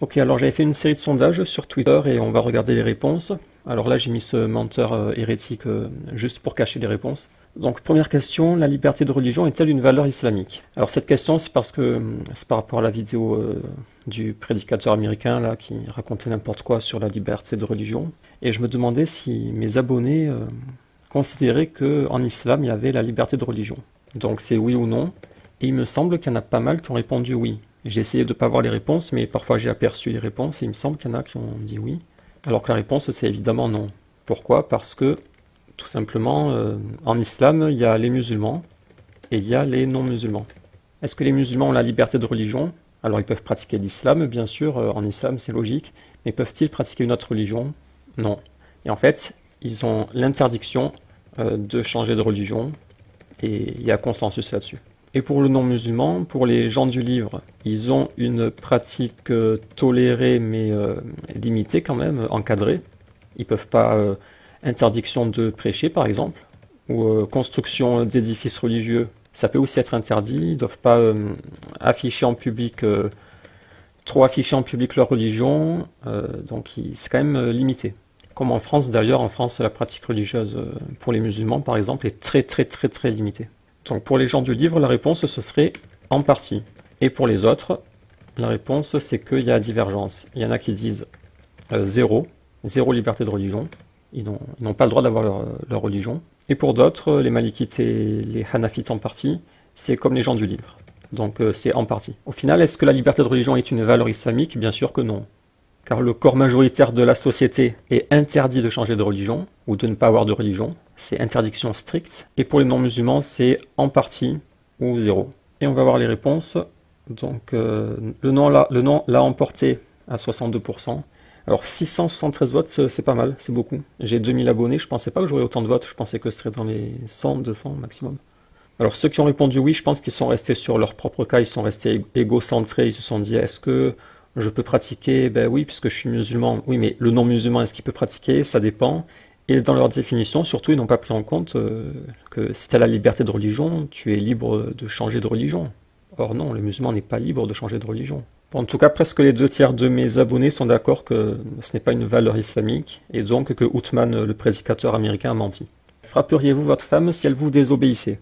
Ok, alors j'avais fait une série de sondages sur Twitter et on va regarder les réponses. Alors là, j'ai mis ce menteur hérétique juste pour cacher les réponses. Donc première question, la liberté de religion est-elle une valeur islamique? Alors cette question, c'est parce que c'est par rapport à la vidéo du prédicateur américain là qui racontait n'importe quoi sur la liberté de religion. Et je me demandais si mes abonnés considéraient qu'en islam, il y avait la liberté de religion. Donc c'est oui ou non. Et il me semble qu'il y en a pas mal qui ont répondu oui. J'ai essayé de ne pas voir les réponses, mais parfois j'ai aperçu les réponses et il me semble qu'il y en a qui ont dit oui. Alors que la réponse, c'est évidemment non. Pourquoi? Parce que, tout simplement, en islam, il y a les musulmans et il y a les non-musulmans. Est-ce que les musulmans ont la liberté de religion? Alors ils peuvent pratiquer l'islam, bien sûr, en islam c'est logique, mais peuvent-ils pratiquer une autre religion? Non. Et en fait, ils ont l'interdiction de changer de religion et il y a consensus là-dessus. Et pour le non-musulman, pour les gens du livre, ils ont une pratique tolérée mais limitée quand même, encadrée. Ils peuvent pas, interdiction de prêcher par exemple, ou construction d'édifices religieux, ça peut aussi être interdit. Ils ne doivent pas afficher en public, trop afficher en public leur religion, donc c'est quand même limité. Comme en France d'ailleurs, en France la pratique religieuse pour les musulmans par exemple est très limitée. Donc pour les gens du livre, la réponse ce serait en partie. Et pour les autres, la réponse c'est qu'il y a divergence. Il y en a qui disent zéro liberté de religion. Ils n'ont pas le droit d'avoir leur religion. Et pour d'autres, les Malikites et les Hanafites en partie, c'est comme les gens du livre. Donc c'est en partie. Au final, est-ce que la liberté de religion est une valeur islamique? Bien sûr que non. Car le corps majoritaire de la société est interdit de changer de religion, ou de ne pas avoir de religion. C'est interdiction stricte. Et pour les non-musulmans, c'est en partie ou zéro. Et on va voir les réponses. Donc le non l'a emporté à 62%. Alors 673 votes, c'est pas mal, c'est beaucoup. J'ai 2000 abonnés, je pensais pas que j'aurais autant de votes, je pensais que ce serait dans les 100, 200 maximum. Alors ceux qui ont répondu oui, je pense qu'ils sont restés sur leur propre cas, ils sont restés égocentrés, ils se sont dit est-ce que je peux pratiquer? Ben oui, puisque je suis musulman. Oui, mais le non-musulman, est-ce qu'il peut pratiquer? Ça dépend. Et dans leur définition, surtout, ils n'ont pas pris en compte que si tu as la liberté de religion, tu es libre de changer de religion. Or non, le musulman n'est pas libre de changer de religion. En tout cas, presque les 2/3 de mes abonnés sont d'accord que ce n'est pas une valeur islamique, et donc que Uthman, le prédicateur américain, a menti. Frapperiez-vous votre femme si elle vous désobéissait?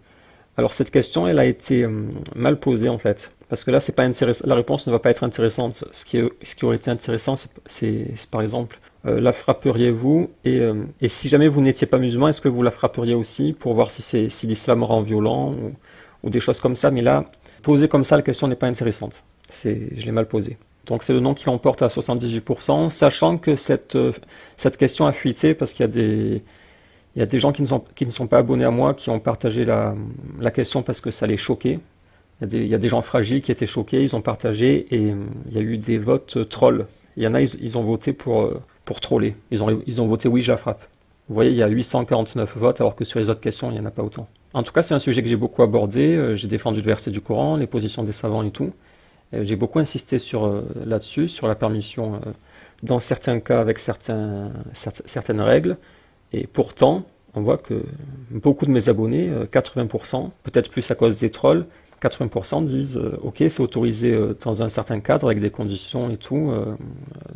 Alors cette question, elle a été mal posée en fait, parce que là, c'est pas intéressant. La réponse ne va pas être intéressante. Ce qui aurait été intéressant, c'est par exemple, la frapperiez-vous, et si jamais vous n'étiez pas musulman, est-ce que vous la frapperiez aussi, pour voir si l'islam rend violent, ou des choses comme ça, mais là, posée comme ça, la question n'est pas intéressante. Je l'ai mal posé. Donc c'est le non qui l'emporte à 78%, sachant que cette question a fuité parce qu'il y a des gens qui ne sont pas abonnés à moi qui ont partagé la question parce que ça les choquait. Il y a des gens fragiles qui étaient choqués, ils ont partagé et il y a eu des votes trolls. Il y en a, ils ont voté pour troller. Ils ont voté oui, je la frappe. Vous voyez, il y a 849 votes alors que sur les autres questions, il n'y en a pas autant. En tout cas, c'est un sujet que j'ai beaucoup abordé. J'ai défendu le verset du Coran, les positions des savants et tout. J'ai beaucoup insisté là-dessus, sur la permission dans certains cas avec certaines règles. Et pourtant, on voit que beaucoup de mes abonnés, 80%, peut-être plus à cause des trolls, 80% disent ok, c'est autorisé dans un certain cadre avec des conditions et tout,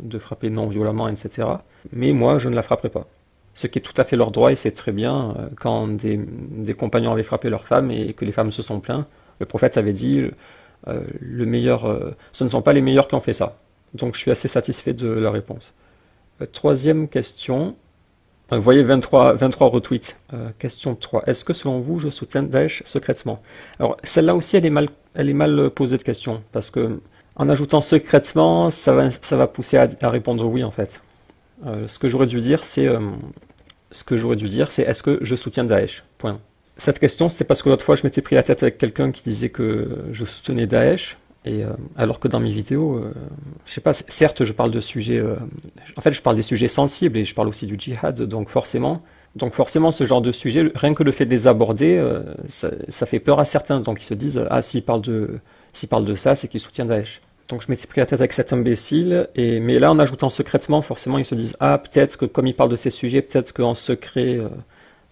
de frapper non violemment, etc. Mais moi, je ne la frapperai pas. Ce qui est tout à fait leur droit et c'est très bien. Quand des compagnons avaient frappé leurs femmes et que les femmes se sont plaintes, le prophète avait dit ce ne sont pas les meilleurs qui ont fait ça. Donc je suis assez satisfait de la réponse. Troisième question. Vous voyez 23 retweets. Question 3. Est-ce que selon vous, je soutiens Daesh secrètement? Alors celle-là aussi, elle est mal posée de question. Parce que en ajoutant secrètement, ça va pousser à répondre oui en fait. Ce que j'aurais dû dire, c'est est-ce que je soutiens Daesh? Point. Cette question, c'était parce que l'autre fois, je m'étais pris la tête avec quelqu'un qui disait que je soutenais Daesh, et alors que dans mes vidéos, je sais pas, certes, je parle de sujets, en fait, je parle des sujets sensibles, et je parle aussi du djihad, donc forcément, ce genre de sujet, rien que le fait de les aborder, ça fait peur à certains, donc ils se disent, ah, s'il parle de ça, c'est qu'il soutient Daesh. Donc je m'étais pris la tête avec cet imbécile, mais là, en ajoutant secrètement, forcément, ils se disent, ah, peut-être que comme il parle de ces sujets, peut-être qu'en secret,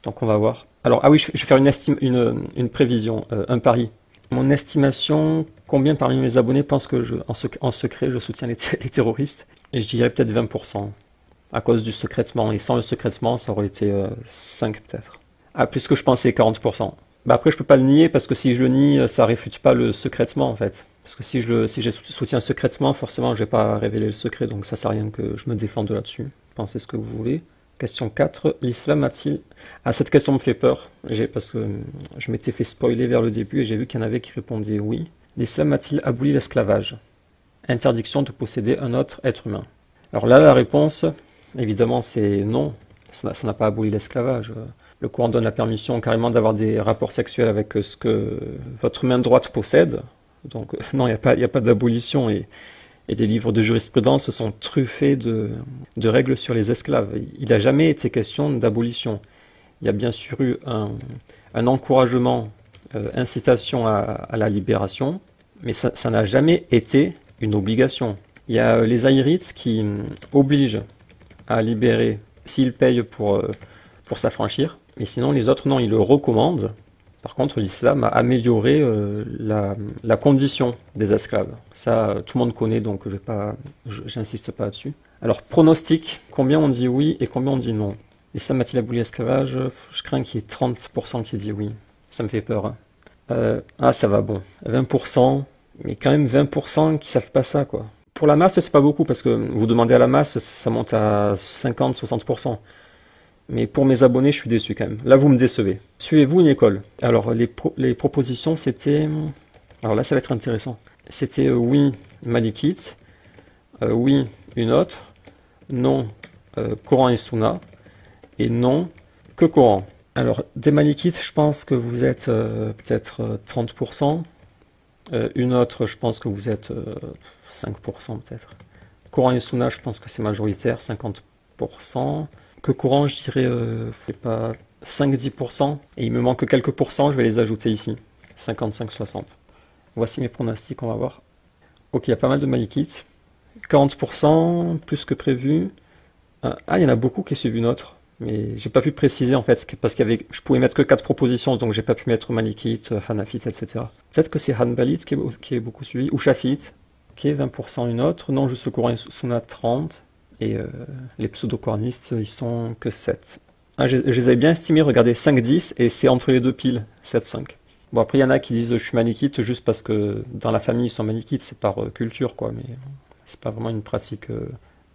donc on va voir. Alors, ah oui, je vais faire une prévision, un pari. Mon estimation Combien parmi mes abonnés pensent que en secret, je soutiens les terroristes? Et je dirais peut-être 20%, à cause du secrètement. Et sans le secrètement, ça aurait été 5 peut-être. Ah, plus que je pensais, 40%. Bah après, je peux pas le nier, parce que si je le nie, ça réfute pas le secrètement, en fait. Parce que si je soutiens secrètement, forcément, je vais pas révéler le secret, donc ça sert à rien que je me défende là-dessus. Pensez ce que vous voulez. Question 4. L'islam a-t-il... Ah, cette question me fait peur, parce que je m'étais fait spoiler vers le début, et j'ai vu qu'il y en avait qui répondaient oui. L'islam a-t-il aboli l'esclavage? Interdiction de posséder un autre être humain. Alors là, la réponse, évidemment, c'est non. Ça n'a pas aboli l'esclavage. Le Coran donne la permission carrément d'avoir des rapports sexuels avec ce que votre main droite possède. Donc non, il n'y a pas d'abolition. Et les livres de jurisprudence sont truffés de règles sur les esclaves. Il n'a jamais été question d'abolition. Il y a bien sûr eu un encouragement, incitation à la libération, mais ça n'a jamais été une obligation. Il y a les Aïrites qui obligent à libérer s'ils payent pour s'affranchir, mais sinon les autres non, ils le recommandent. Par contre, l'islam a amélioré la condition des esclaves. Ça, tout le monde connaît, donc j'insiste pas là-dessus. Alors, pronostic, combien on dit oui et combien on dit non? L'islam a-t-il aboli l'esclavage? Je crains qu'il y ait 30% qui dit oui. Ça me fait peur. Ah, ça va, bon. 20%, mais quand même 20% qui savent pas ça, quoi. Pour la masse, c'est pas beaucoup, parce que vous demandez à la masse, ça monte à 50-60%. Mais pour mes abonnés, je suis déçu quand même. Là, vous me décevez. Suivez-vous une école? Alors, les propositions, c'était... Alors là, ça va être intéressant. C'était oui, malikite, oui, une autre, non, Coran et Sunna, et non, que Coran. Alors, des malikites, je pense que vous êtes peut-être 30%. Une autre, je pense que vous êtes 5% peut-être. Coran et Sunna, je pense que c'est majoritaire, 50%. Que Coran, je dirais, pas 5-10%. Et il me manque quelques pourcents, je vais les ajouter ici. 55-60. Voici mes pronostics, on va voir. Ok, il y a pas mal de malikites. 40%, plus que prévu. Ah, il y en a beaucoup qui suivent une autre. Mais j'ai pas pu préciser en fait, parce je pouvais mettre que 4 propositions, donc j'ai pas pu mettre malikite, hanafite, etc. Peut-être que c'est hanbalite qui est beaucoup suivi, ou shafite. Ok, 20% une autre. Non, juste le Coran et Sunna 30. Et les pseudo-coranistes, ils sont que 7. Ah, je les avais bien estimés, regardez, 5-10, et c'est entre les deux piles, 7-5. Bon, après, il y en a qui disent je suis malikite juste parce que dans la famille, ils sont malikites, c'est par culture, quoi, mais c'est pas vraiment une pratique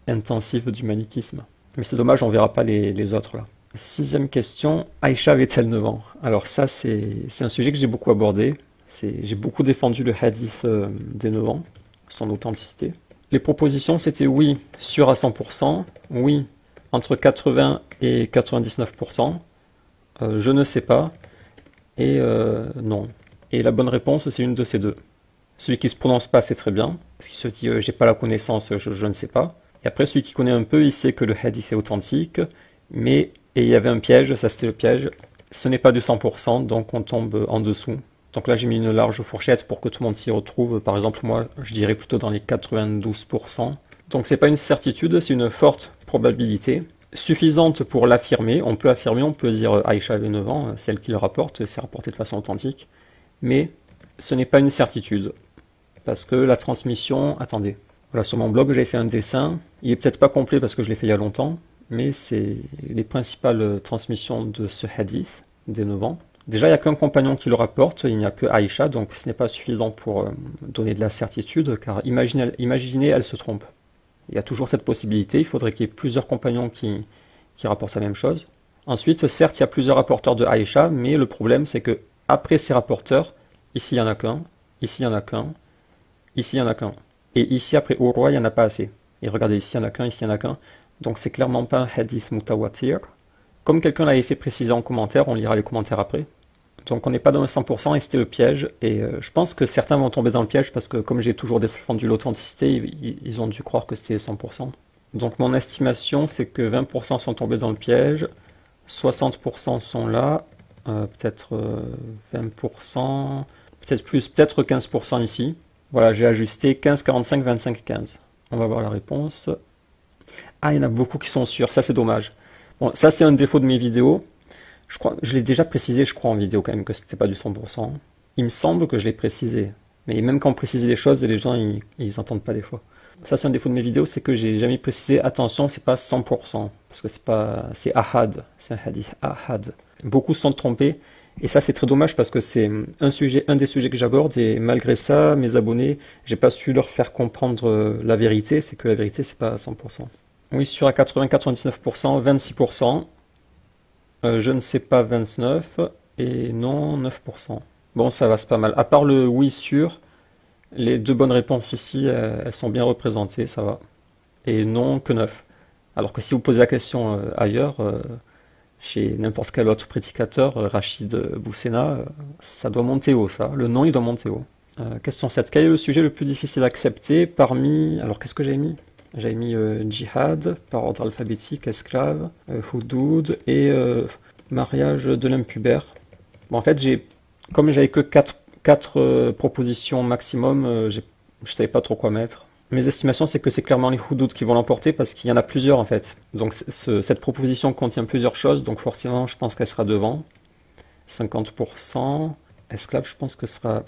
intensive du malikisme. Mais c'est dommage, on verra pas les autres, là. 6e question, Aïcha avait-elle 9 ans? Alors ça, c'est un sujet que j'ai beaucoup abordé. J'ai beaucoup défendu le hadith des 9 ans, son authenticité. Les propositions, c'était oui, sûr à 100%, oui, entre 80 et 99%, je ne sais pas, et non. Et la bonne réponse, c'est une de ces deux. Celui qui se prononce pas, c'est très bien, parce qu'il se dit j'ai pas la connaissance, je ne sais pas. Et après, celui qui connaît un peu, il sait que le hadith est authentique, et il y avait un piège, ça c'était le piège, ce n'est pas du 100%, donc on tombe en dessous. Donc là, j'ai mis une large fourchette pour que tout le monde s'y retrouve. Par exemple, moi, je dirais plutôt dans les 92%. Donc c'est pas une certitude, c'est une forte probabilité, suffisante pour l'affirmer. On peut affirmer, on peut dire Aïcha avait 9 ans, c'est elle qui le rapporte, c'est rapporté de façon authentique. Mais ce n'est pas une certitude. Parce que la transmission... Attendez. Voilà, sur mon blog, j'ai fait un dessin. Il est peut-être pas complet parce que je l'ai fait il y a longtemps, mais c'est les principales transmissions de ce hadith des 9 ans. Déjà, il n'y a qu'un compagnon qui le rapporte, il n'y a que Aïcha, donc ce n'est pas suffisant pour donner de la certitude, car imaginez, elle se trompe. Il y a toujours cette possibilité, il faudrait qu'il y ait plusieurs compagnons qui rapportent la même chose. Ensuite, certes, il y a plusieurs rapporteurs de Aïcha, mais le problème, c'est que après ces rapporteurs, ici il n'y en a qu'un, ici il n'y en a qu'un, ici il n'y en a qu'un. Et ici, après Urwa, il n'y en a pas assez. Et regardez, ici il y en a qu'un, ici il n'y en a qu'un. Donc c'est clairement pas un hadith mutawatir. Comme quelqu'un l'avait fait préciser en commentaire, on lira les commentaires après. Donc on n'est pas dans le 100% et c'était le piège. Et je pense que certains vont tomber dans le piège parce que comme j'ai toujours défendu l'authenticité, ils ont dû croire que c'était 100%. Donc mon estimation, c'est que 20% sont tombés dans le piège, 60% sont là, peut-être 20%, peut-être plus, peut-être 15% ici. Voilà, j'ai ajusté 15, 45, 25, 15. On va voir la réponse. Ah, il y en a beaucoup qui sont sûrs, ça c'est dommage. Bon, ça c'est un défaut de mes vidéos. Je l'ai déjà précisé, je crois, en vidéo quand même, que c'était pas du 100%. Il me semble que je l'ai précisé. Mais même quand on précise les choses, les gens, ils entendent pas des fois. Ça, c'est un défaut de mes vidéos, c'est que j'ai jamais précisé, attention, c'est pas 100%, parce que c'est ahad, c'est un hadith ahad. Beaucoup se sont trompés, et ça, c'est très dommage parce que c'est un des sujets que j'aborde, et malgré ça, mes abonnés, j'ai pas su leur faire comprendre la vérité, c'est que la vérité, c'est pas 100%. Oui, sur à 80-99%, 26%, je ne sais pas 29%, et non 9%. Bon, ça va, c'est pas mal. À part le oui sûr, les deux bonnes réponses ici, elles sont bien représentées, ça va. Et non que 9. Alors que si vous posez la question ailleurs, chez n'importe quel autre prédicateur, Rachid Boussena, ça doit monter haut, ça. Le nom, il doit monter haut. Question 7. Quel est le sujet le plus difficile à accepter parmi... Alors, qu'est-ce que j'ai mis? J'avais mis djihad, par ordre alphabétique, esclave, houdoud et mariage de l'impubère. Bon, en fait, comme j'avais que 4 propositions maximum, je ne savais pas trop quoi mettre. Mes estimations, c'est que c'est clairement les houdoud qui vont l'emporter parce qu'il y en a plusieurs en fait. Donc cette proposition contient plusieurs choses, donc forcément je pense qu'elle sera devant. 50%. Esclave, je pense que ce sera...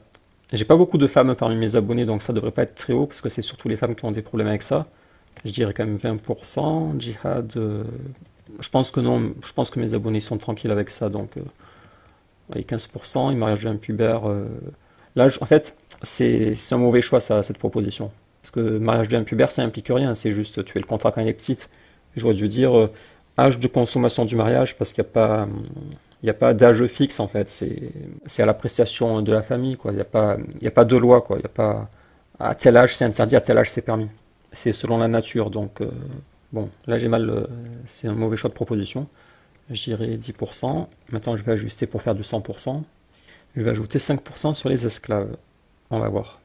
J'ai pas beaucoup de femmes parmi mes abonnés, donc ça devrait pas être très haut parce que c'est surtout les femmes qui ont des problèmes avec ça. Je dirais quand même 20%. Djihad, je pense que non, je pense que mes abonnés sont tranquilles avec ça, donc... Et 15%, et mariage de l'impubère. Là, en fait, c'est un mauvais choix, ça, cette proposition. Parce que mariage de l'impubère, ça implique rien, c'est juste tu fais le contrat quand il est petit. J'aurais dû dire âge de consommation du mariage, parce qu'il n'y a pas d'âge fixe, en fait. C'est à l'appréciation de la famille, quoi. Il n'y a pas de loi, quoi. Il y a pas... À tel âge, c'est interdit, à tel âge, c'est permis. C'est selon la nature, donc... bon, là, j'ai mal... c'est un mauvais choix de proposition. J'irai 10%. Maintenant, je vais ajuster pour faire du 100%. Je vais ajouter 5% sur les esclaves. On va voir.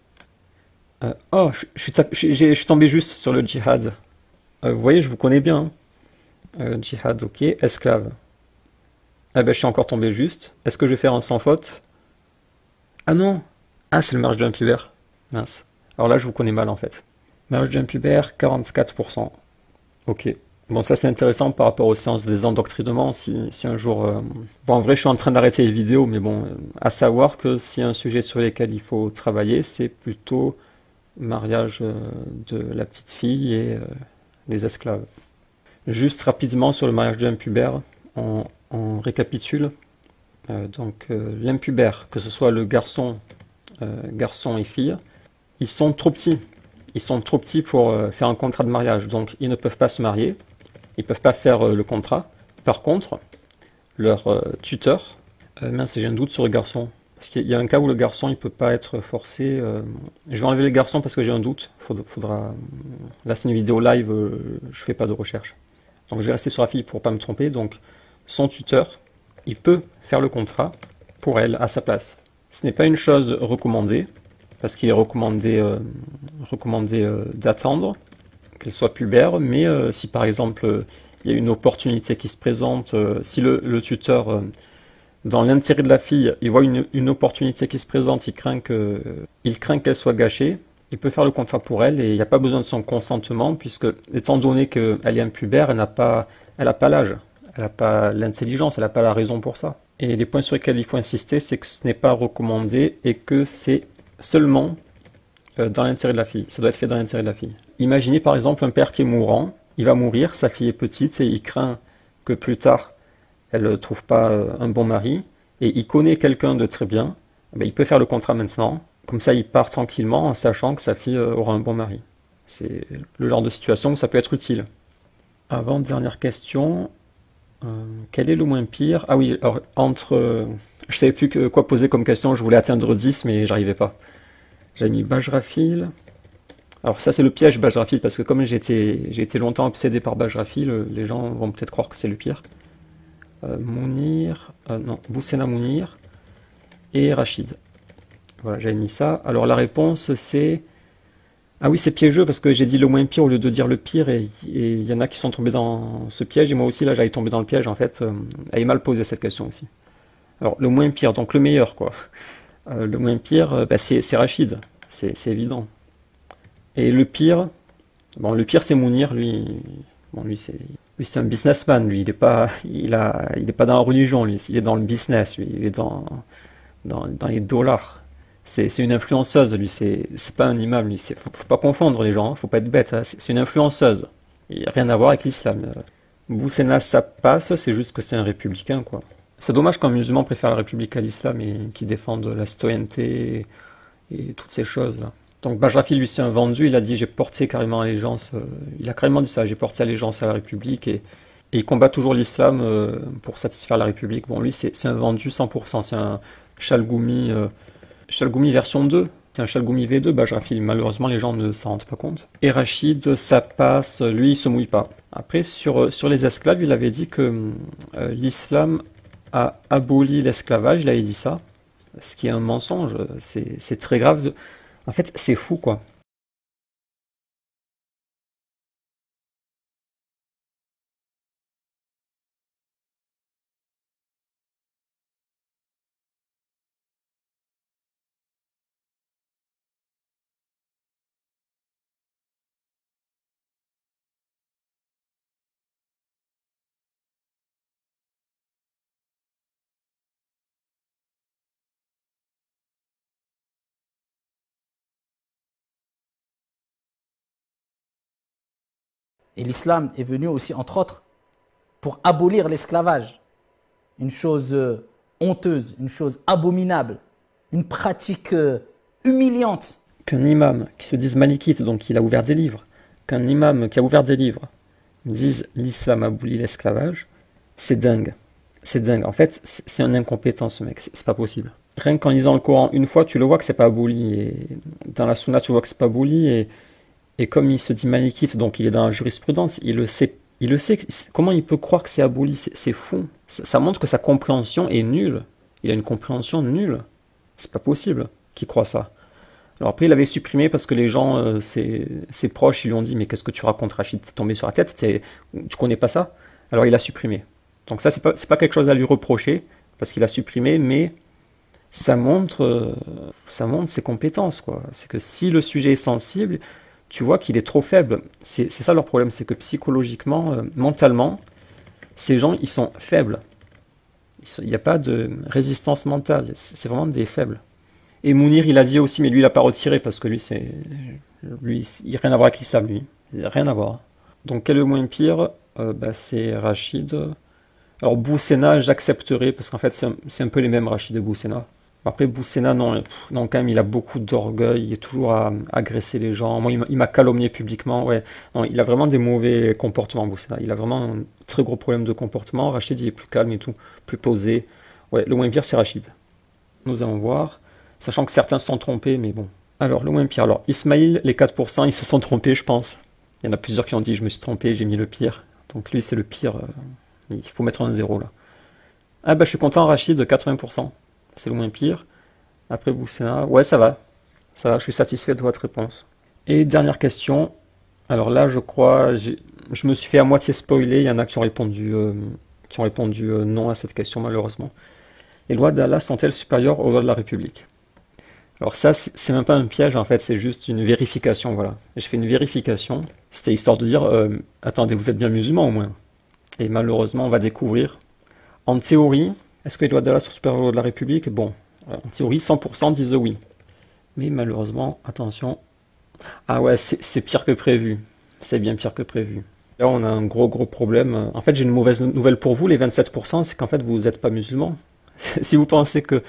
Oh, je suis tombé juste sur le djihad. Vous voyez, je vous connais bien. Djihad, ok. Esclave. Ah ben, je suis encore tombé juste. Est-ce que je vais faire un sans faute? Ah non. Ah, c'est le mariage de l'impubère. Mince. Alors là, je vous connais mal, en fait. Mariage de l'impubère, 44%. Ok. Bon, ça c'est intéressant par rapport aux séances des endoctrinements. Si un jour... Bon, en vrai, je suis en train d'arrêter les vidéos, mais bon, à savoir que s'il y a un sujet sur lequel il faut travailler, c'est plutôt mariage de la petite fille et les esclaves. Juste rapidement sur le mariage de l'impubère, on récapitule. Donc, l'impubère, que ce soit le garçon et fille, ils sont trop petits. Ils sont trop petits pour faire un contrat de mariage, donc ils ne peuvent pas se marier. Ils ne peuvent pas faire le contrat. Par contre, leur tuteur... mince, j'ai un doute sur le garçon. Parce qu'il y a un cas où le garçon, il ne peut pas être forcé... Je vais enlever les garçons parce que j'ai un doute. Faudra... Là, c'est une vidéo live, je ne fais pas de recherche. Donc, je vais rester sur la fille pour ne pas me tromper. Donc, son tuteur, il peut faire le contrat pour elle, à sa place. Ce n'est pas une chose recommandée, parce qu'il est recommandé d'attendre qu'elle soit pubère, mais si par exemple il y a une opportunité qui se présente, si le tuteur, dans l'intérêt de la fille, il voit une opportunité qui se présente, il craint qu'elle soit gâchée, il peut faire le contrat pour elle et il n'y a pas besoin de son consentement, puisque étant donné qu'elle est impubère, elle n'a pas l'âge, elle n'a pas l'intelligence, elle n'a pas la raison pour ça. Et les points sur lesquels il faut insister, c'est que ce n'est pas recommandé et que c'est seulement dans l'intérêt de la fille. Ça doit être fait dans l'intérêt de la fille. Imaginez par exemple un père qui est mourant, il va mourir, sa fille est petite et il craint que plus tard elle ne trouve pas un bon mari et il connaît quelqu'un de très bien, ben, il peut faire le contrat maintenant, comme ça il part tranquillement en sachant que sa fille aura un bon mari. C'est le genre de situation où ça peut être utile. Avant, dernière question, quel est le moins pire? Ah oui, alors je savais plus quoi poser comme question, je voulais atteindre 10 mais j'arrivais pas. J'ai mis Bajrafil. Alors ça c'est le piège Bajrafil, parce que comme j'ai été longtemps obsédé par Bajrafil, les gens vont peut-être croire que c'est le pire. Mounir, non, Boussena Mounir et Rachid. Voilà, j'avais mis ça. Alors la réponse c'est... Ah oui, c'est piégeux parce que j'ai dit le moins pire au lieu de dire le pire et il y en a qui sont tombés dans ce piège et moi aussi là j'allais tomber dans le piège en fait. Elle est mal posée cette question aussi. Alors le moins pire, donc le meilleur quoi. Le moins pire, bah, c'est Rachid, c'est évident. Et le pire, bon le pire c'est Mounir, lui c'est un businessman, lui il est pas dans la religion, lui il est dans le business, lui il est dans les dollars. C'est une influenceuse, lui, c'est pas un imam, lui. Faut pas confondre les gens, hein, faut pas être bête, hein. C'est une influenceuse. Il n'y a rien à voir avec l'islam. Boussena, ça passe, c'est juste que c'est un républicain, quoi. C'est dommage qu'un musulman préfère la République à l'islam et qui défende la citoyenneté et toutes ces choses-là. Donc Bajrafi, lui, c'est un vendu, il a dit j'ai porté carrément allégeance, il a carrément dit ça, j'ai porté allégeance à la République et il combat toujours l'islam pour satisfaire la République. Bon, lui, c'est un vendu 100%, c'est un Chalgoumi, Chalgoumi version 2. C'est un Chalgoumi V2, Bajrafi, malheureusement les gens ne s'en rendent pas compte. Et Rachid, ça passe, lui il se mouille pas. Après, sur les esclaves, il avait dit que l'islam a aboli l'esclavage, il avait dit ça. Ce qui est un mensonge, c'est très grave. En fait, c'est fou quoi. Et l'islam est venu aussi, entre autres, pour abolir l'esclavage. Une chose honteuse, une chose abominable, une pratique humiliante. Qu'un imam qui se dise malikite, donc il a ouvert des livres, qu'un imam qui a ouvert des livres dise l'islam abolit l'esclavage, c'est dingue. C'est dingue. En fait, c'est un incompétent ce mec, c'est pas possible. Rien qu'en lisant le Coran une fois, tu le vois que c'est pas aboli. Et dans la Sunna, tu vois que c'est pas aboli. Et comme il se dit malikite, donc il est dans la jurisprudence, il le sait. Il le sait. Comment il peut croire que c'est aboli? C'est fou. Ça montre que sa compréhension est nulle. Il a une compréhension nulle. C'est pas possible qu'il croit ça. Alors après, il avait supprimé parce que les gens, ses proches, ils lui ont dit mais qu'est-ce que tu racontes, Rachid? T'es tombé sur la tête, tu connais pas ça? Alors il a supprimé. Donc ça, c'est pas quelque chose à lui reprocher parce qu'il a supprimé, mais ça montre ses compétences, quoi. C'est que si le sujet est sensible, tu vois qu'il est trop faible. C'est ça leur problème, c'est que psychologiquement, mentalement, ces gens, ils sont faibles. Il n'y a pas de résistance mentale, c'est vraiment des faibles. Et Mounir, il a dit aussi, mais lui, il n'a pas retiré parce que lui, il n'a rien à voir avec l'islam, lui. Il n'a rien à voir. Donc, quel est le moins pire? C'est Rachid. Alors, Boussena, j'accepterai parce qu'en fait, c'est un peu les mêmes Rachid et Boussena. Après, Boussena, non, non, quand même, il a beaucoup d'orgueil, il est toujours à agresser les gens. Moi, il m'a calomnié publiquement, ouais. Non, il a vraiment des mauvais comportements, Boussena. Il a vraiment un très gros problème de comportement. Rachid, il est plus calme et tout, plus posé. Ouais, le moins pire, c'est Rachid. Nous allons voir. Sachant que certains se sont trompés, mais bon. Alors, le moins pire. Alors, Ismaïl, les 4%, ils se sont trompés, je pense. Il y en a plusieurs qui ont dit, je me suis trompé, j'ai mis le pire. Donc, lui, c'est le pire. Il faut mettre un 0, là. Ah, je suis content, Rachid, de 80%. C'est le moins pire. Après Boussena, ouais, ça va. Ça va, je suis satisfait de votre réponse. Et dernière question. Alors là, je crois, je me suis fait à moitié spoiler. Il y en a qui ont répondu non à cette question, malheureusement. Les lois d'Allah sont-elles supérieures aux lois de la République? Alors ça, c'est même pas un piège, en fait, c'est juste une vérification, voilà. Je fais une vérification. C'était histoire de dire, attendez, vous êtes bien musulman au moins. Et malheureusement, on va découvrir. En théorie, est-ce que les lois d'Allah sont supérieures aux lois de la République? Bon, en théorie, 100% disent oui. Mais malheureusement, attention. Ah ouais, c'est pire que prévu. C'est bien pire que prévu. Là, on a un gros problème. En fait, j'ai une mauvaise nouvelle pour vous, les 27%, c'est qu'en fait, vous n'êtes pas musulman. Si vous pensez que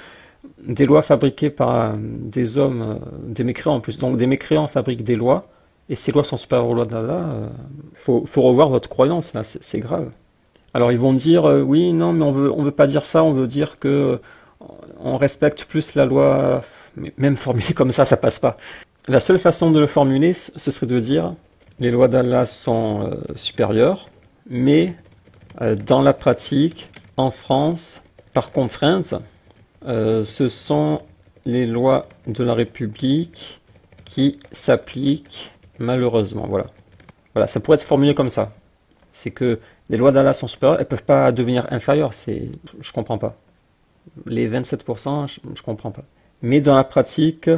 des lois fabriquées par des hommes, des mécréants en plus, donc des mécréants fabriquent des lois, et ces lois sont supérieures aux lois d'Allah, faut revoir votre croyance, là, c'est grave. Alors ils vont dire, oui, non, mais on veut pas dire ça, on veut dire que on respecte plus la loi, mais même formulé comme ça passe pas. La seule façon de le formuler, ce serait de dire, les lois d'Allah sont supérieures, mais dans la pratique, en France, par contrainte, ce sont les lois de la République qui s'appliquent malheureusement. Voilà. Voilà, ça pourrait être formulé comme ça. C'est que les lois d'Allah sont supérieures, elles ne peuvent pas devenir inférieures. Je comprends pas. Les 27%, je comprends pas. Mais dans la pratique,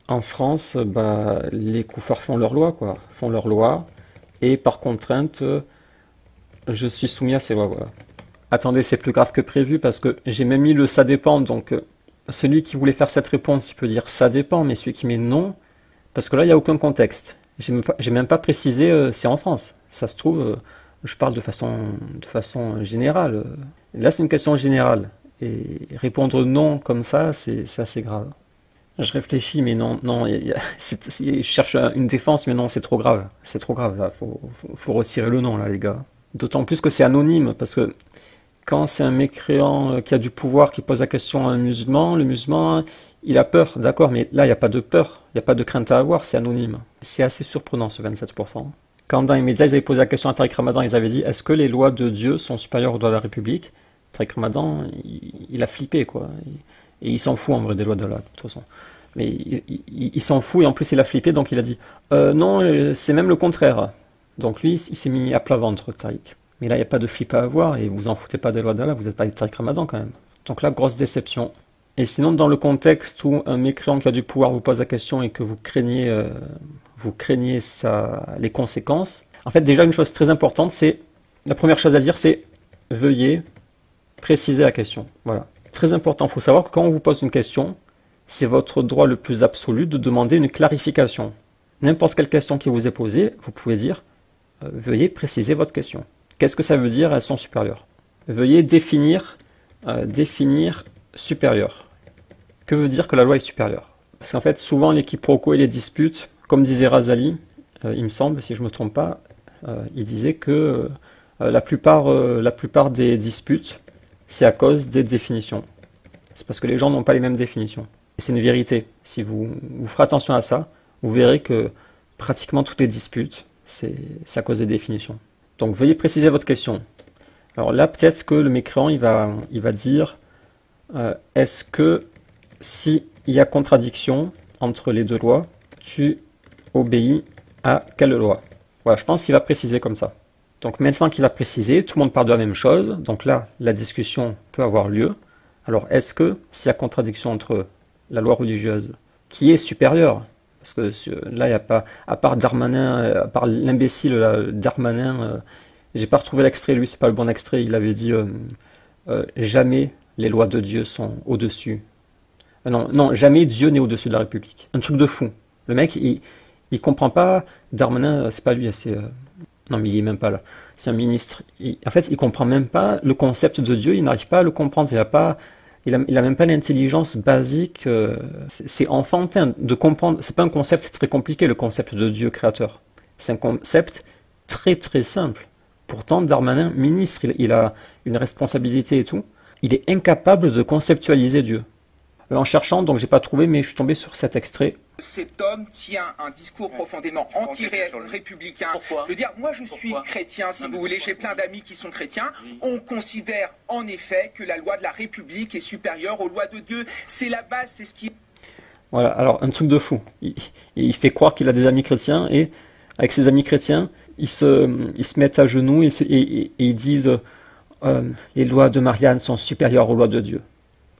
en France, les koufars font leurs lois, quoi. Font leurs lois. Et par contrainte, je suis soumis à ces lois, voilà. Attendez, c'est plus grave que prévu parce que j'ai même mis le ça dépend, donc celui qui voulait faire cette réponse, il peut dire ça dépend, mais celui qui met non, parce que là, il n'y a aucun contexte. J'ai même pas précisé c'est en France. Ça se trouve, je parle de façon générale. Là, c'est une question générale. Et répondre non comme ça, c'est assez grave. Je réfléchis, mais non, je cherche une défense, mais non, c'est trop grave. C'est trop grave, là. Faut retirer le non, là, les gars. D'autant plus que c'est anonyme, parce que quand c'est un mécréant qui a du pouvoir qui pose la question à un musulman, le musulman, il a peur, d'accord, mais là, il n'y a pas de peur, il n'y a pas de crainte à avoir, c'est anonyme. C'est assez surprenant, ce 27%. Quand dans les médias, ils avaient posé la question à Tariq Ramadan, ils avaient dit, est-ce que les lois de Dieu sont supérieures aux lois de la République? Tariq Ramadan, il a flippé, quoi. Et il s'en fout, en vrai, des lois de la, de toute façon. Mais il s'en fout, et en plus, il a flippé, donc il a dit, non, c'est même le contraire. Donc lui, il s'est mis à plat ventre, Tariq. Mais là, il n'y a pas de flip à avoir, et vous en foutez pas des lois d'Allah, vous n'êtes pas Tariq Ramadan, quand même. Donc là, grosse déception. Et sinon, dans le contexte où un mécréant qui a du pouvoir vous pose la question et que vous craignez les conséquences, en fait, déjà, une chose très importante, c'est, la première chose à dire, c'est, veuillez préciser la question. Voilà. Très important, il faut savoir que quand on vous pose une question, c'est votre droit le plus absolu de demander une clarification. N'importe quelle question qui vous est posée, vous pouvez dire, veuillez préciser votre question. Qu'est-ce que ça veut dire, elles sont supérieures? Veuillez définir supérieur. Que veut dire que la loi est supérieure? Parce qu'en fait, souvent, les quiproquos et les disputes, comme disait Razali, il me semble, si je ne me trompe pas, il disait que la plupart des disputes, c'est à cause des définitions. C'est parce que les gens n'ont pas les mêmes définitions. Et c'est une vérité. Si vous ferez attention à ça, vous verrez que pratiquement toutes les disputes, c'est à cause des définitions. Donc veuillez préciser votre question. Alors là, peut-être que le mécréant, il va dire, est-ce que s'il y a contradiction entre les deux lois, tu obéis à quelle loi? Voilà, je pense qu'il va préciser comme ça. Donc maintenant qu'il a précisé, tout le monde parle de la même chose. Donc là, la discussion peut avoir lieu. Alors est-ce que s'il y a contradiction entre la loi religieuse, qui est supérieure, parce que là, il n'y a pas, à part Darmanin, à part l'imbécile Darmanin, j'ai pas retrouvé l'extrait, lui, c'est pas le bon extrait, il avait dit jamais les lois de Dieu sont au-dessus. Non, jamais Dieu n'est au-dessus de la République. Un truc de fou. Le mec, il comprend pas, Darmanin, c'est pas lui, c'est... non, mais il est même pas là. C'est un ministre. En fait, il comprend même pas le concept de Dieu, il n'arrive pas à le comprendre, il a même pas l'intelligence basique, c'est enfantin de comprendre, c'est pas un concept très compliqué, le concept de Dieu créateur. C'est un concept très très simple. Pourtant, Darmanin, ministre, il a une responsabilité et tout, il est incapable de conceptualiser Dieu. En cherchant, donc j'ai pas trouvé, mais je suis tombé sur cet extrait. Cet homme tient un discours profondément anti-républicain. De dire, moi je suis chrétien, si vous voulez, j'ai plein d'amis qui sont chrétiens. On considère en effet que la loi de la République est supérieure aux lois de Dieu. C'est la base, c'est ce qui... Voilà, alors un truc de fou. Il fait croire qu'il a des amis chrétiens et avec ses amis chrétiens, ils se mettent à genoux et ils disent les lois de Marianne sont supérieures aux lois de Dieu.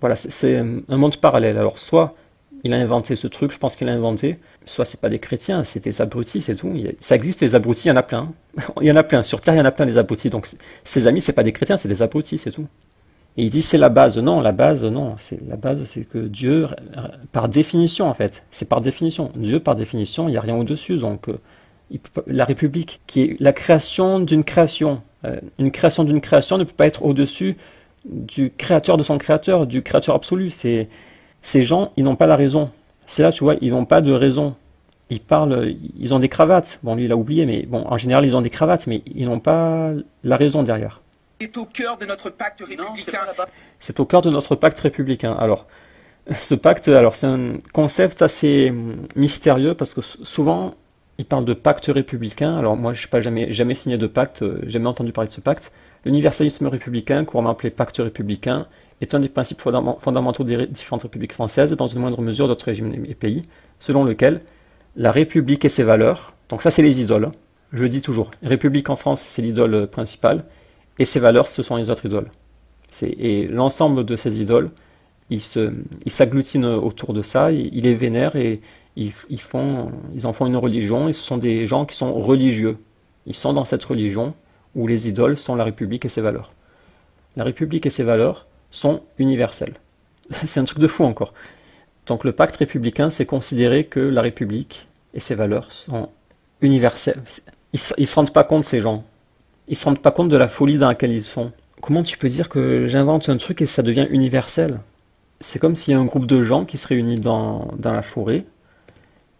Voilà, c'est un monde parallèle. Alors soit il a inventé ce truc, je pense qu'il a inventé, soit c'est pas des chrétiens, c'est des abrutis, c'est tout. Ça existe les abrutis, il y en a plein. Il y en a plein, sur Terre il y en a plein des abrutis. Donc ses amis, c'est pas des chrétiens, c'est des abrutis, c'est tout. Et il dit c'est la base. Non, la base, non. La base, c'est que Dieu, par définition en fait, c'est par définition. Dieu, par définition, il n'y a rien au-dessus. Donc la République, qui est la création d'une création, une création d'une création ne peut pas être au-dessus du créateur de son créateur, du créateur absolu. Ces gens, ils n'ont pas la raison. C'est là, tu vois, ils n'ont pas de raison. Ils parlent, ils ont des cravates. Bon, lui, il a oublié, mais bon, en général, ils ont des cravates, mais ils n'ont pas la raison derrière. C'est au cœur de notre pacte républicain. C'est au cœur de notre pacte républicain. Alors, ce pacte, alors c'est un concept assez mystérieux parce que souvent, ils parlent de pacte républicain. Alors moi, je n'ai pas jamais signé de pacte, jamais entendu parler de ce pacte. L'universalisme républicain, couramment appelé pacte républicain, est un des principes fondamentaux des différentes républiques françaises et dans une moindre mesure d'autres régimes et pays, selon lequel la République et ses valeurs, donc ça c'est les idoles, je le dis toujours, République en France c'est l'idole principale, et ses valeurs ce sont les autres idoles. Et l'ensemble de ces idoles, ils s'agglutinent autour de ça, ils les vénèrent et ils en font une religion, et ce sont des gens qui sont religieux. Ils sont dans cette religion où les idoles sont la République et ses valeurs. La République et ses valeurs sont universelles. C'est un truc de fou encore. Donc le pacte républicain, c'est considérer que la République et ses valeurs sont universelles. Ils se rendent pas compte, ces gens. Ils se rendent pas compte de la folie dans laquelle ils sont. Comment tu peux dire que j'invente un truc et ça devient universel? C'est comme s'il y a un groupe de gens qui se réunit dans la forêt.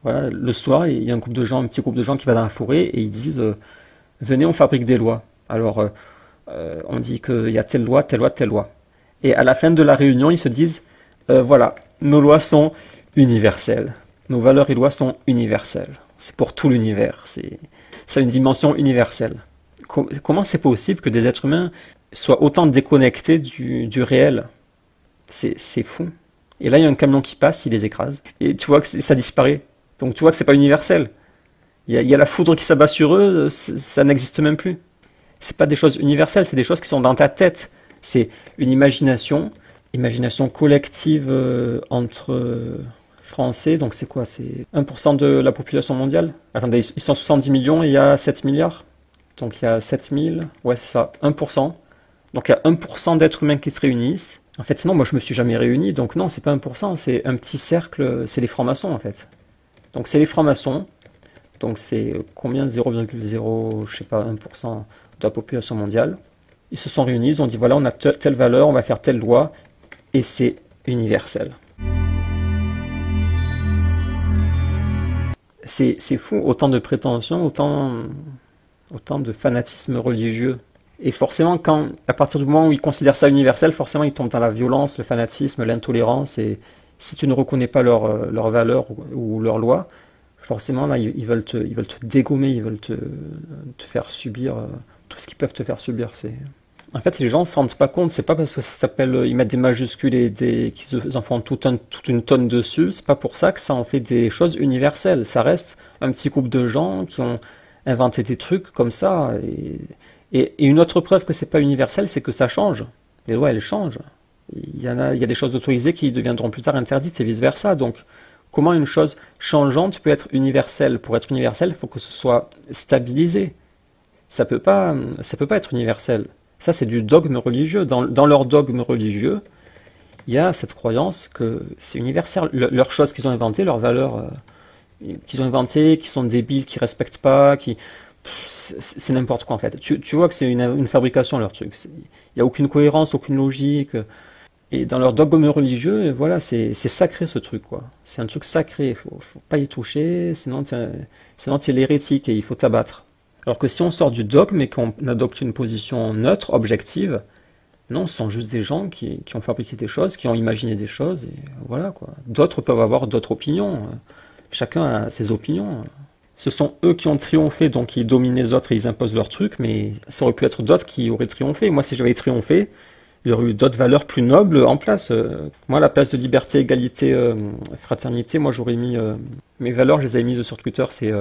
Voilà, le soir, il y a un groupe de gens, un petit groupe de gens qui va dans la forêt et ils disent venez, on fabrique des lois. Alors, on dit qu'il y a telle loi, telle loi, telle loi. Et à la fin de la réunion, ils se disent voilà, nos lois sont universelles. Nos valeurs et lois sont universelles. C'est pour tout l'univers. Ça a une dimension universelle. Comment c'est possible que des êtres humains soient autant déconnectés du réel? C'est fou. Et là, il y a un camion qui passe, il les écrase. Et tu vois que ça disparaît. Donc tu vois que c'est pas universel. Il y a la foudre qui s'abat sur eux, ça n'existe même plus. C'est pas des choses universelles, c'est des choses qui sont dans ta tête. C'est une imagination collective entre Français. Donc c'est quoi? C'est 1% de la population mondiale? Attendez, ils sont 70 millions et il y a 7 milliards. Donc il y a 7000, ouais c'est ça, 1%. Donc il y a 1% d'êtres humains qui se réunissent. En fait, sinon, moi je me suis jamais réuni, donc non, c'est pas 1%, c'est un petit cercle, c'est les francs-maçons en fait. Donc c'est les francs-maçons, donc c'est combien? 0,0, je sais pas, 1% de la population mondiale. Ils se sont réunis, ils ont dit voilà, on a telle valeur, on va faire telle loi, et c'est universel. C'est fou, autant de prétentions, autant de fanatisme religieux. Et forcément, à partir du moment où ils considèrent ça universel, forcément ils tombent dans la violence, le fanatisme, l'intolérance. Et si tu ne reconnais pas leurs valeurs ou leurs lois, forcément là ils veulent te dégommer, ils veulent te faire subir tout ce qu'ils peuvent te faire subir. En fait, les gens ne se rendent pas compte. C'est pas parce que ça s'appelle, ils mettent des majuscules et qu'ils en font toute une tonne dessus. C'est pas pour ça que ça en fait des choses universelles. Ça reste un petit groupe de gens qui ont inventé des trucs comme ça. Et une autre preuve que c'est pas universel, c'est que ça change. Les lois, elles changent. Il y a des choses autorisées qui deviendront plus tard interdites et vice-versa. Donc, comment une chose changeante peut être universelle? Pour être universel, il faut que ce soit stabilisé. Ça peut pas être universel. Ça, c'est du dogme religieux. Dans leur dogme religieux, il y a cette croyance que c'est universel. Leurs choses qu'ils ont inventées, leurs valeurs qu'ils ont inventées, qui sont débiles, qui respectent pas, c'est n'importe quoi en fait. Tu vois que c'est une fabrication leur truc. Il n'y a aucune cohérence, aucune logique. Et dans leur dogme religieux, voilà, c'est sacré ce truc quoi. C'est un truc sacré. Faut pas y toucher, sinon t'es l'hérétique et il faut t'abattre. Alors que si on sort du dogme et qu'on adopte une position neutre, objective, non, ce sont juste des gens qui ont fabriqué des choses, qui ont imaginé des choses et voilà quoi. D'autres peuvent avoir d'autres opinions. Chacun a ses opinions. Ce sont eux qui ont triomphé, donc ils dominent les autres et ils imposent leurs trucs, mais ça aurait pu être d'autres qui auraient triomphé. Moi, si j'avais triomphé, il y aurait eu d'autres valeurs plus nobles en place. Moi, à la place de liberté, égalité, fraternité, moi j'aurais mis... mes valeurs, je les avais mises sur Twitter, c'est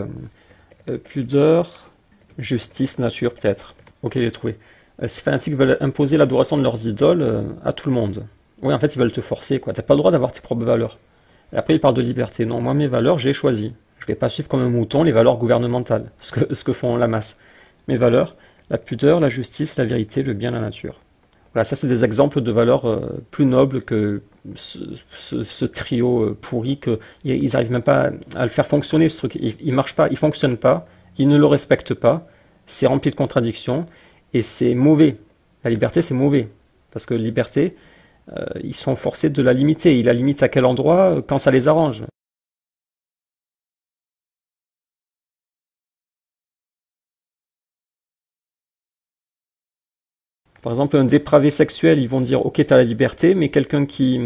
pudeur, justice, nature, peut-être. Ok, j'ai trouvé. Ces fanatiques veulent imposer l'adoration de leurs idoles à tout le monde. Oui, en fait, ils veulent te forcer, quoi. T'as pas le droit d'avoir tes propres valeurs. Et après, ils parlent de liberté. Non, moi, mes valeurs, j'ai choisi. Je vais pas suivre comme un mouton les valeurs gouvernementales, ce que font la masse. Mes valeurs, la pudeur, la justice, la vérité, le bien, la nature. Voilà, ça c'est des exemples de valeurs plus nobles que ce trio pourri, qu'ils n'arrivent même pas à le faire fonctionner, ce truc. Il marche pas, il fonctionne pas, ils ne le respectent pas, c'est rempli de contradictions, et c'est mauvais. La liberté, c'est mauvais. Parce que la liberté, ils sont forcés de la limiter. Ils la limitent à quel endroit, quand ça les arrange. Par exemple, un dépravé sexuel, ils vont dire ok, t'as la liberté, mais quelqu'un qui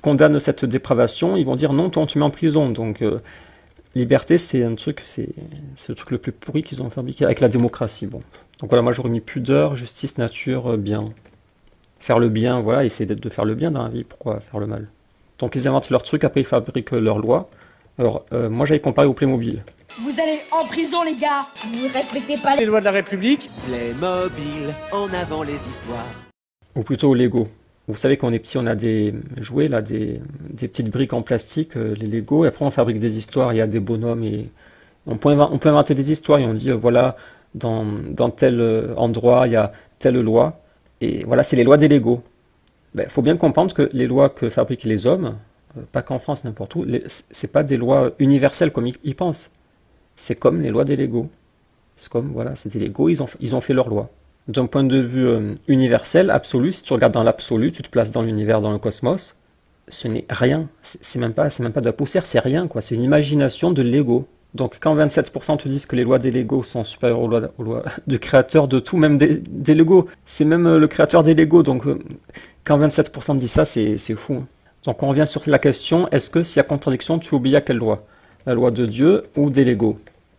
condamne cette dépravation, ils vont dire non, toi on te met en prison. Donc liberté, c'est un truc, c'est le truc le plus pourri qu'ils ont fabriqué avec la démocratie. Bon. Donc voilà, moi j'aurais mis pudeur, justice, nature, bien. Faire le bien, voilà, essayer de faire le bien dans la vie, pourquoi faire le mal? Donc ils inventent leur truc, après ils fabriquent leurs lois. Alors moi j'avais comparé au Playmobil. Vous allez en prison, les gars. Vous ne respectez pas les lois de la République. Playmobil, en avant les histoires. Ou plutôt au Lego. Vous savez quand on est petit, on a des jouets, là, des petites briques en plastique, les Lego, et après on fabrique des histoires, il y a des bonhommes, et on peut inventer des histoires, et on dit, voilà, dans tel endroit, il y a telle loi, et voilà, c'est les lois des Lego. Ben, faut bien comprendre que les lois que fabriquent les hommes, pas qu'en France, n'importe où, c'est pas des lois universelles comme ils pensent. C'est comme les lois des Lego. C'est comme, voilà, c'est des Lego, ils ont fait leurs lois. D'un point de vue universel, absolu, si tu regardes dans l'absolu, tu te places dans l'univers, dans le cosmos, ce n'est rien. C'est même pas de la poussière, c'est rien, quoi. C'est une imagination de Lego. Donc quand 27% te disent que les lois des Lego sont supérieures aux lois du créateur de tout, même des Lego, c'est même le créateur des Lego, donc quand 27% dit ça, c'est fou. Hein. Donc on revient sur la question, est-ce que s'il y a contradiction, tu obéis à quelle loi? La loi de Dieu ou des Lego?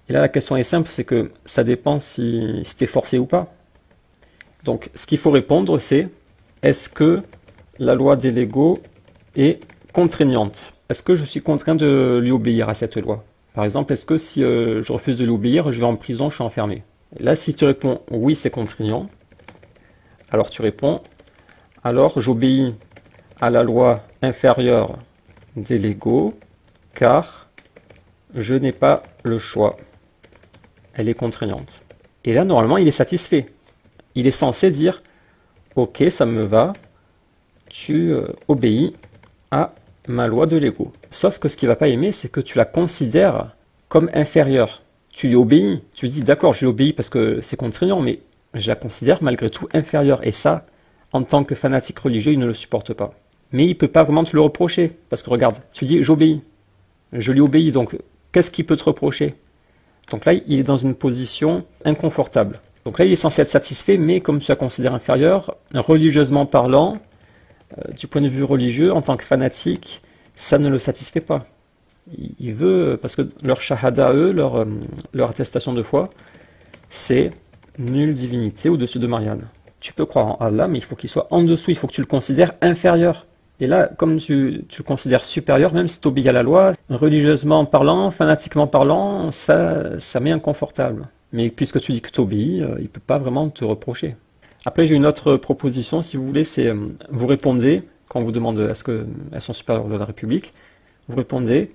Et là la question est simple, c'est que ça dépend si tu es forcé ou pas. Donc ce qu'il faut répondre c'est, est-ce que la loi des Lego est contraignante? Est-ce que je suis contraint de lui obéir à cette loi? Par exemple, est-ce que si je refuse de lui obéir, je vais en prison, je suis enfermé? Et là, si tu réponds oui, c'est contraignant, alors tu réponds, alors j'obéis à la loi inférieure des Lego, car je n'ai pas le choix. Elle est contraignante. Et là, normalement, il est satisfait. Il est censé dire, ok, ça me va, tu obéis à ma loi de Lego. Sauf que ce qu'il ne va pas aimer, c'est que tu la considères comme inférieure. Tu lui obéis, tu lui dis d'accord, je lui obéis parce que c'est contraignant, mais je la considère malgré tout inférieure. Et ça, en tant que fanatique religieux, il ne le supporte pas. Mais il ne peut pas vraiment te le reprocher, parce que regarde, tu dis j'obéis, je lui obéis, donc qu'est-ce qu'il peut te reprocher? Donc là, il est dans une position inconfortable. Donc là, il est censé être satisfait, mais comme tu la considères inférieure, religieusement parlant, du point de vue religieux, en tant que fanatique, ça ne le satisfait pas. Il veut, parce que leur shahada, eux, leur attestation de foi, c'est nulle divinité au-dessus de Marianne. Tu peux croire en Allah, mais il faut qu'il soit en dessous, il faut que tu le considères inférieur. Et là, comme tu le considères supérieur, même si tu obéis à la loi, religieusement parlant, fanatiquement parlant, ça met inconfortable. Mais puisque tu dis que tu obéis, il ne peut pas vraiment te reprocher. Après, j'ai une autre proposition, si vous voulez, c'est vous répondez, quand on vous demande est-ce qu'elles sont supérieures de la République, vous répondez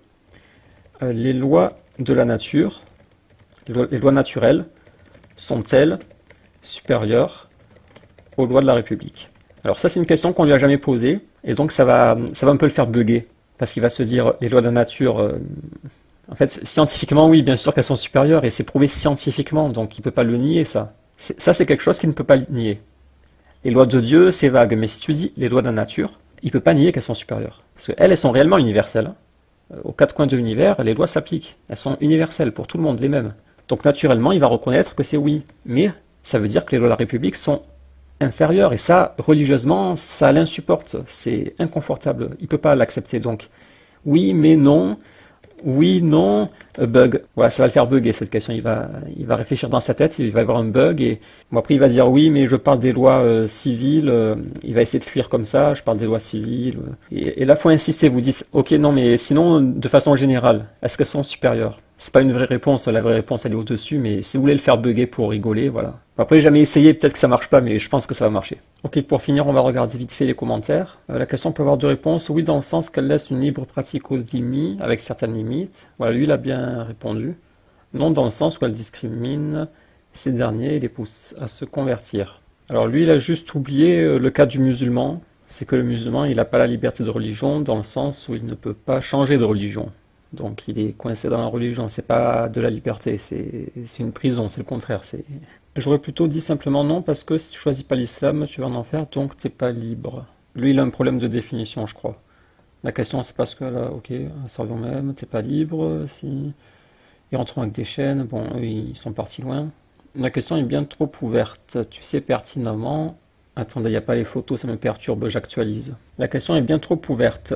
les lois de la nature, les lois naturelles, sont-elles supérieures aux lois de la République? Alors ça, c'est une question qu'on lui a jamais posée, et donc ça va un peu le faire bugger, parce qu'il va se dire les lois de la nature, en fait, scientifiquement, oui, bien sûr qu'elles sont supérieures, et c'est prouvé scientifiquement, donc il ne peut pas le nier, ça. Ça, c'est quelque chose qu'il ne peut pas nier. Les lois de Dieu, c'est vague, mais si tu dis les lois de la nature, il ne peut pas nier qu'elles sont supérieures. Parce qu'elles sont réellement universelles. Aux quatre coins de l'univers, les lois s'appliquent. Elles sont universelles pour tout le monde, les mêmes. Donc naturellement, il va reconnaître que c'est oui. Mais ça veut dire que les lois de la République sont inférieures. Et ça, religieusement, ça l'insupporte. C'est inconfortable. Il ne peut pas l'accepter. Donc, oui, mais non. Oui, non, bug. Voilà, ça va le faire bugger cette question. Il va réfléchir dans sa tête, il va y avoir un bug et bon, après il va dire oui, mais je parle des lois civiles. Il va essayer de fuir comme ça. Je parle des lois civiles. Et là, faut insister. Vous dites ok, non, mais sinon, de façon générale, est-ce qu'elles sont supérieures? C'est pas une vraie réponse. La vraie réponse, elle est au-dessus. Mais si vous voulez le faire bugger pour rigoler, voilà. Après, j'ai jamais essayé. Peut-être que ça marche pas, mais je pense que ça va marcher. Ok, pour finir, on va regarder vite fait les commentaires. La question peut avoir deux réponses. Oui, dans le sens qu'elle laisse une libre pratique aux limites, avec certaines limites. Voilà, lui, il a bien répondu. Non, dans le sens où elle discrimine ces derniers et les pousse à se convertir. Alors lui, il a juste oublié le cas du musulman. C'est que le musulman, il n'a pas la liberté de religion dans le sens où il ne peut pas changer de religion. Donc il est coincé dans la religion, c'est pas de la liberté, c'est une prison, c'est le contraire. J'aurais plutôt dit simplement non, parce que si tu choisis pas l'islam, tu vas en enfer, donc t'es pas libre. Lui, il a un problème de définition, je crois. La question, c'est parce que là, ok, servons même, t'es pas libre, si... Ils rentrent avec des chaînes, bon, eux, ils sont partis loin. La question est bien trop ouverte, tu sais pertinemment... Attendez, il n'y a pas les photos, ça me perturbe, j'actualise. La question est bien trop ouverte.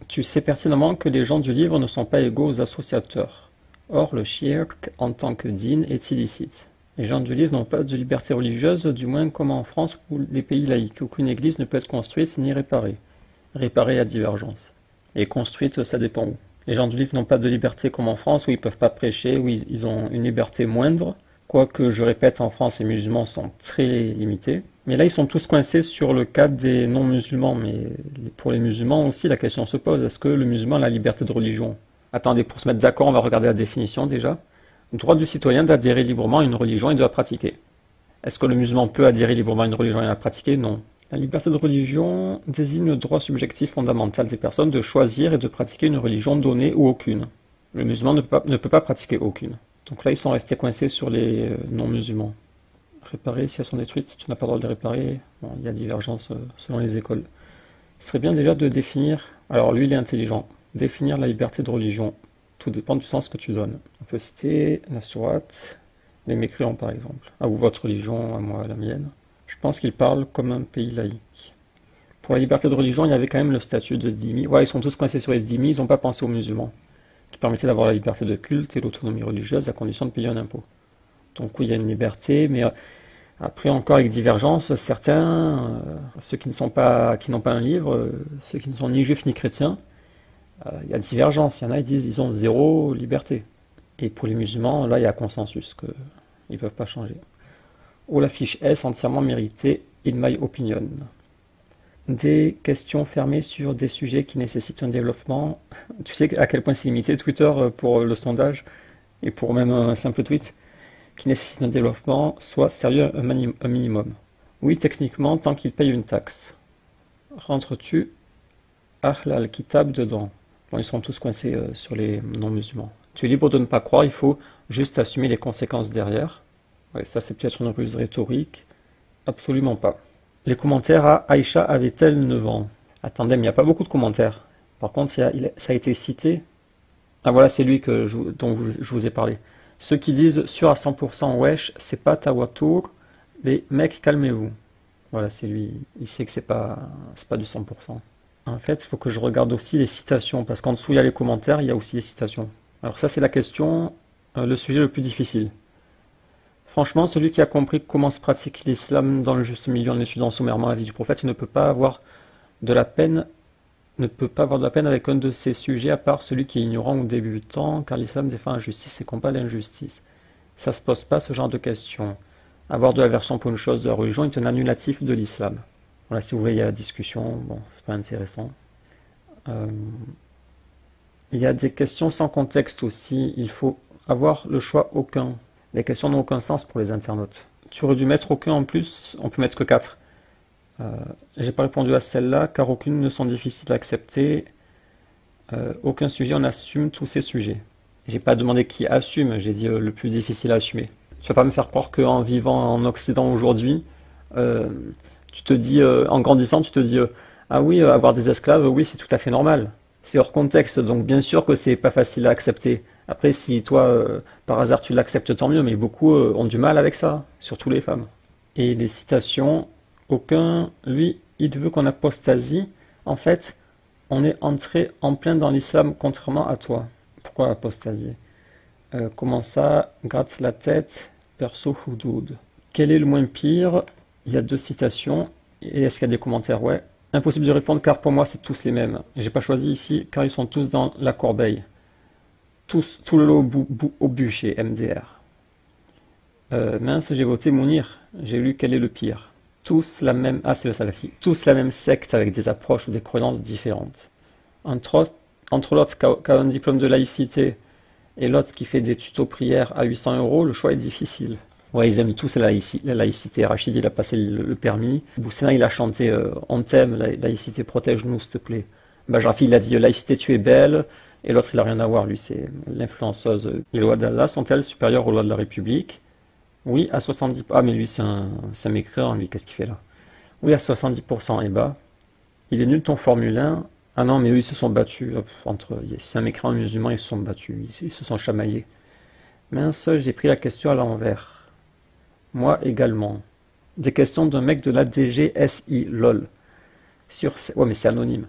Tu sais pertinemment que les gens du livre ne sont pas égaux aux associateurs. Or, le shirk, en tant que din, est illicite. Les gens du livre n'ont pas de liberté religieuse, du moins comme en France ou les pays laïcs. Aucune église ne peut être construite ni réparée. Réparée à divergence. Et construite, ça dépend où. Les gens du livre n'ont pas de liberté comme en France, où ils ne peuvent pas prêcher, où ils ont une liberté moindre. Quoique, je répète, en France, les musulmans sont très limités. Mais là, ils sont tous coincés sur le cas des non-musulmans. Mais pour les musulmans aussi, la question se pose, est-ce que le musulman a la liberté de religion? Attendez, pour se mettre d'accord, on va regarder la définition déjà. Le droit du citoyen d'adhérer librement à une religion et de la pratiquer. Est-ce que le musulman peut adhérer librement à une religion et la pratiquer? Non. La liberté de religion désigne le droit subjectif fondamental des personnes de choisir et de pratiquer une religion donnée ou aucune. Le musulman ne peut pas pratiquer aucune. Donc là, ils sont restés coincés sur les non-musulmans. Réparer, si elles sont détruites, tu n'as pas le droit de les réparer. Bon, il y a divergence selon les écoles. Il serait bien déjà de définir, alors lui il est intelligent, définir la liberté de religion. Tout dépend du sens que tu donnes. On peut citer la sourate, les mécréants par exemple. À vous votre religion, à moi la mienne. Je pense qu'il parle comme un pays laïque. Pour la liberté de religion, il y avait quand même le statut de dhimmi. Ouais, ils sont tous coincés sur les dhimmi, ils n'ont pas pensé aux musulmans, qui permettait d'avoir la liberté de culte et l'autonomie religieuse à condition de payer un impôt. Donc oui, il y a une liberté, mais après encore avec divergence, certains, ceux qui n'ont pas un livre, ceux qui ne sont ni juifs ni chrétiens, il y a divergence. Il y en a qui disent ils ont zéro liberté. Et pour les musulmans, là il y a consensus qu'ils ne peuvent pas changer. Ou la fiche S entièrement méritée in my opinion. Des questions fermées sur des sujets qui nécessitent un développement. Tu sais à quel point c'est limité Twitter pour le sondage et pour même un simple tweet qui nécessite un développement soit sérieux un minimum. Oui, techniquement, tant qu'il paye une taxe. Rentres-tu Ahl al-Kitab dedans? Bon, ils sont tous coincés sur les non-musulmans. Tu es libre de ne pas croire, il faut juste assumer les conséquences derrière. Ouais, ça c'est peut-être une ruse rhétorique. Absolument pas. Les commentaires à Aïcha avait-elle 9 ans? Attendez, mais il n'y a pas beaucoup de commentaires. Par contre, ça a été cité. Ah voilà, c'est lui dont je vous ai parlé. Ceux qui disent sûr à 100% wesh, c'est pas Tawatur, mais mec, calmez-vous. Voilà, c'est lui. Il sait que c'est pas du 100%. En fait, il faut que je regarde aussi les citations, parce qu'en dessous, il y a les commentaires, il y a aussi les citations. Alors ça, c'est la question, le sujet le plus difficile. Franchement, celui qui a compris comment se pratique l'islam dans le juste milieu en étudiant sommairement la vie du prophète, il ne peut pas avoir de la peine avec un de ces sujets, à part celui qui est ignorant ou débutant, car l'islam défend la justice et combat l'injustice. Ça se pose pas ce genre de questions. Avoir de l'aversion pour une chose de la religion est un annulatif de l'islam. Voilà, si vous voulez, il y a la discussion, bon, c'est pas intéressant. Il y a des questions sans contexte aussi, il faut avoir le choix aucun. Les questions n'ont aucun sens pour les internautes. Tu aurais dû mettre aucun en plus, on peut mettre que 4. J'ai pas répondu à celle-là, car aucune ne sont difficiles à accepter. Aucun sujet, on assume tous ces sujets. J'ai pas demandé qui assume, j'ai dit le plus difficile à assumer. Tu vas pas me faire croire qu'en vivant en Occident aujourd'hui, tu te dis, en grandissant, tu te dis, ah oui, avoir des esclaves, oui, c'est tout à fait normal. C'est hors contexte, donc bien sûr que c'est pas facile à accepter. Après, si toi, par hasard, tu l'acceptes, tant mieux, mais beaucoup ont du mal avec ça, surtout les femmes. Et les citations, aucun, lui, il veut qu'on apostasie. En fait, on est entré en plein dans l'islam, contrairement à toi. Pourquoi apostasier? Comment ça, gratte la tête, perso houdoud. Quel est le moins pire? Il y a 2 citations. Et est-ce qu'il y a des commentaires? Ouais. Impossible de répondre car pour moi, c'est tous les mêmes. J'ai pas choisi ici car ils sont tous dans la corbeille. Tous, tout le lot au bûcher, MDR. Mince, j'ai voté Mounir. J'ai lu quel est le pire. Tous la même... Ah, c'est le Salafi. Tous la même secte avec des approches ou des croyances différentes. Entre l'autre qui a un diplôme de laïcité et l'autre qui fait des tutos prières à 800 €, le choix est difficile. Ouais, ils aiment tous la laïcité. Rachid, il a passé le permis. Boussena, il a chanté on t'aime, la laïcité, protège-nous, s'il te plaît. Bajafi, il a dit laïcité, tu es belle. Et l'autre, il n'a rien à voir, lui, c'est l'influenceuse. Les lois d'Allah sont-elles supérieures aux lois de la République? Oui, à 70%. Ah, mais lui, c'est un mécréant, lui, qu'est-ce qu'il fait là? Oui, à 70%. Et bah, il est nul ton Formule 1. Ah non, mais eux, ils se sont battus. C'est un mécréant musulman, ils se sont battus. Ils se sont chamaillés. Mince, j'ai pris la question à l'envers. Moi également. Des questions d'un mec de la DGSI, lol. Ouais, mais c'est anonyme.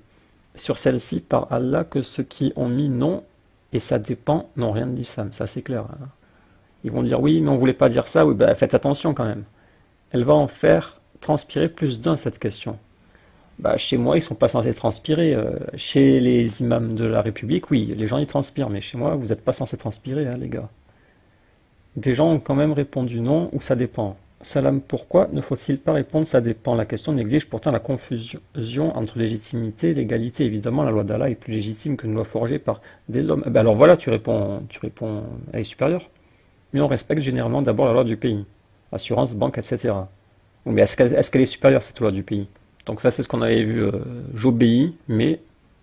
Sur celle-ci, par Allah, que ceux qui ont mis non, et ça dépend, n'ont rien de l'islam, ça c'est clair. Hein. Ils vont dire oui, mais on voulait pas dire ça, oui, bah faites attention quand même. Elle va en faire transpirer plus d'un cette question. Bah chez moi, ils sont pas censés transpirer. Chez les imams de la République, oui, les gens ils transpirent, mais chez moi, vous n'êtes pas censés transpirer, hein, les gars. Des gens ont quand même répondu non, ou ça dépend. Salam, pourquoi ne faut-il pas répondre ça dépend? La question néglige pourtant la confusion entre légitimité et légalité. Évidemment, la loi d'Allah est plus légitime qu'une loi forgée par des hommes. Ben alors voilà, tu réponds, elle est supérieure. Mais on respecte généralement d'abord la loi du pays. Assurance, banque, etc. Mais est-ce qu'elle est supérieure, cette loi du pays? Donc ça, c'est ce qu'on avait vu, j'obéis, mais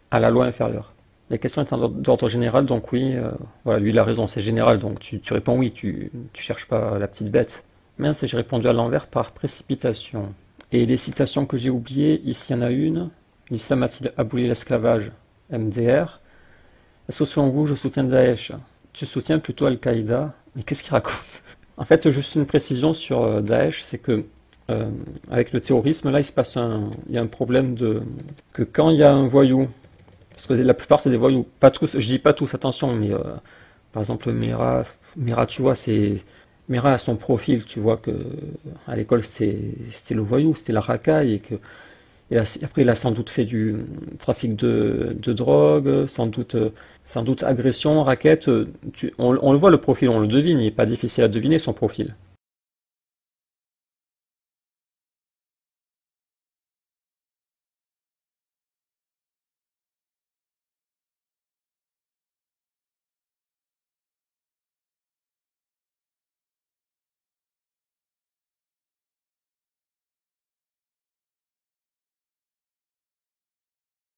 à la loi inférieure. La question est d'ordre général, donc oui, voilà, lui il a raison, c'est général, donc tu réponds oui, tu cherches pas la petite bête. Mince, j'ai répondu à l'envers par précipitation. Et les citations que j'ai oubliées, ici il y en a une. L'islam a-t-il aboli l'esclavage? MDR. Est-ce que selon vous, je soutiens Daesh? Tu soutiens plutôt Al-Qaïda? Mais qu'est-ce qu'il raconte? En fait, juste une précision sur Daesh, c'est que avec le terrorisme, là, il y a un problème que quand il y a un voyou, parce que la plupart c'est des voyous, pas tous, je dis pas tous, attention, mais par exemple Mera, tu vois, Mera a son profil, tu vois que à l'école c'était le voyou, c'était la racaille, et après il a sans doute fait du trafic de drogue, sans doute agression, raquette, on le voit le profil, on le devine, il n'est pas difficile à deviner son profil.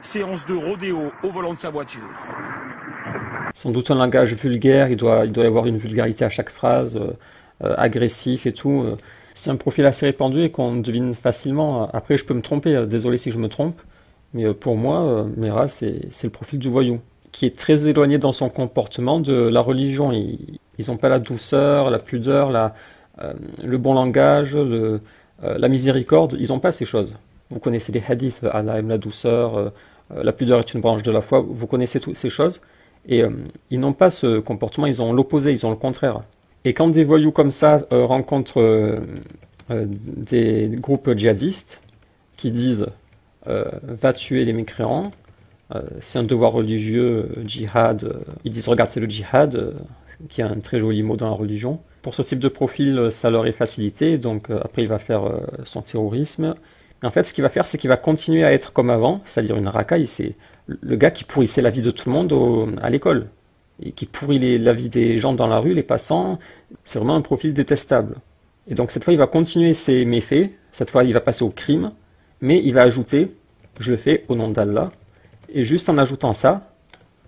Séance de rodéo au volant de sa voiture. Sans doute un langage vulgaire, il doit y avoir une vulgarité à chaque phrase, agressif et tout. C'est un profil assez répandu et qu'on devine facilement. Après, je peux me tromper, désolé si je me trompe, mais pour moi, Mera, c'est le profil du voyou, qui est très éloigné dans son comportement de la religion. Ils n'ont pas la douceur, la pudeur, le bon langage, la miséricorde, ils n'ont pas ces choses. Vous connaissez les hadiths, Allah aime la douceur, la pudeur est une branche de la foi, vous connaissez toutes ces choses, et ils n'ont pas ce comportement, ils ont l'opposé, ils ont le contraire. Et quand des voyous comme ça rencontrent des groupes djihadistes qui disent va tuer les mécréants, c'est un devoir religieux, djihad, ils disent regarde c'est le djihad, qui est un très joli mot dans la religion. Pour ce type de profil, ça leur est facilité, donc après il va faire son terrorisme. En fait, ce qu'il va faire, c'est qu'il va continuer à être comme avant, c'est-à-dire une racaille, c'est le gars qui pourrissait la vie de tout le monde à l'école, et qui pourrit la vie des gens dans la rue, les passants, c'est vraiment un profil détestable. Et donc cette fois, il va continuer ses méfaits, cette fois, il va passer au crime, mais il va ajouter « je le fais au nom d'Allah ». Et juste en ajoutant ça,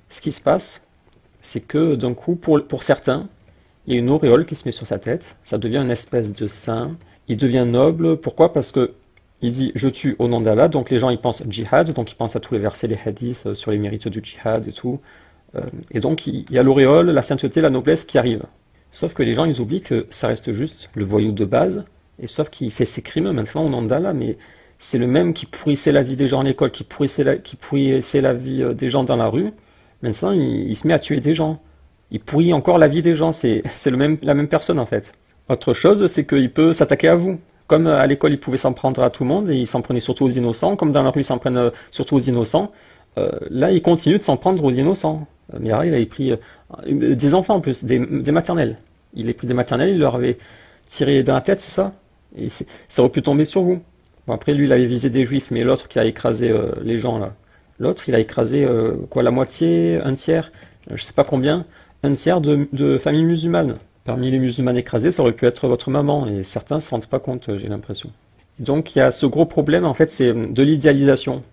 ce qui se passe, c'est que d'un coup, pour certains, il y a une auréole qui se met sur sa tête, ça devient une espèce de saint, il devient noble, pourquoi? Parce que il dit « je tue au nom d'Allah », donc les gens ils pensent djihad, donc ils pensent à tous les versets, les hadiths sur les mérites du djihad et tout. Et donc il y a l'auréole, la sainteté, la noblesse qui arrive. Sauf que les gens ils oublient que ça reste juste le voyou de base, et sauf qu'il fait ses crimes maintenant au nom d'Allah, mais c'est le même qui pourrissait la vie des gens à l'école, qui pourrissait la vie des gens dans la rue, maintenant il se met à tuer des gens. Il pourrit encore la vie des gens, c'est la même personne en fait. Autre chose, c'est qu'il peut s'attaquer à vous. Comme à l'école, il pouvait s'en prendre à tout le monde, et il s'en prenait surtout aux innocents, comme dans la rue, il s'en prennent surtout aux innocents, là, il continue de s'en prendre aux innocents. Mera, il avait pris des enfants en plus, des maternelles. Il a pris des maternelles, il leur avait tiré dans la tête, c'est ça? Et ça aurait pu tomber sur vous. Bon, après, lui, il avait visé des juifs, mais l'autre qui a écrasé les gens, là, l'autre, il a écrasé, la moitié, un tiers, je sais pas combien, un tiers de familles musulmanes. Parmi les musulmanes écrasés, ça aurait pu être votre maman, et certains ne se rendent pas compte, j'ai l'impression. Donc il y a ce gros problème, en fait, c'est de l'idéalisation.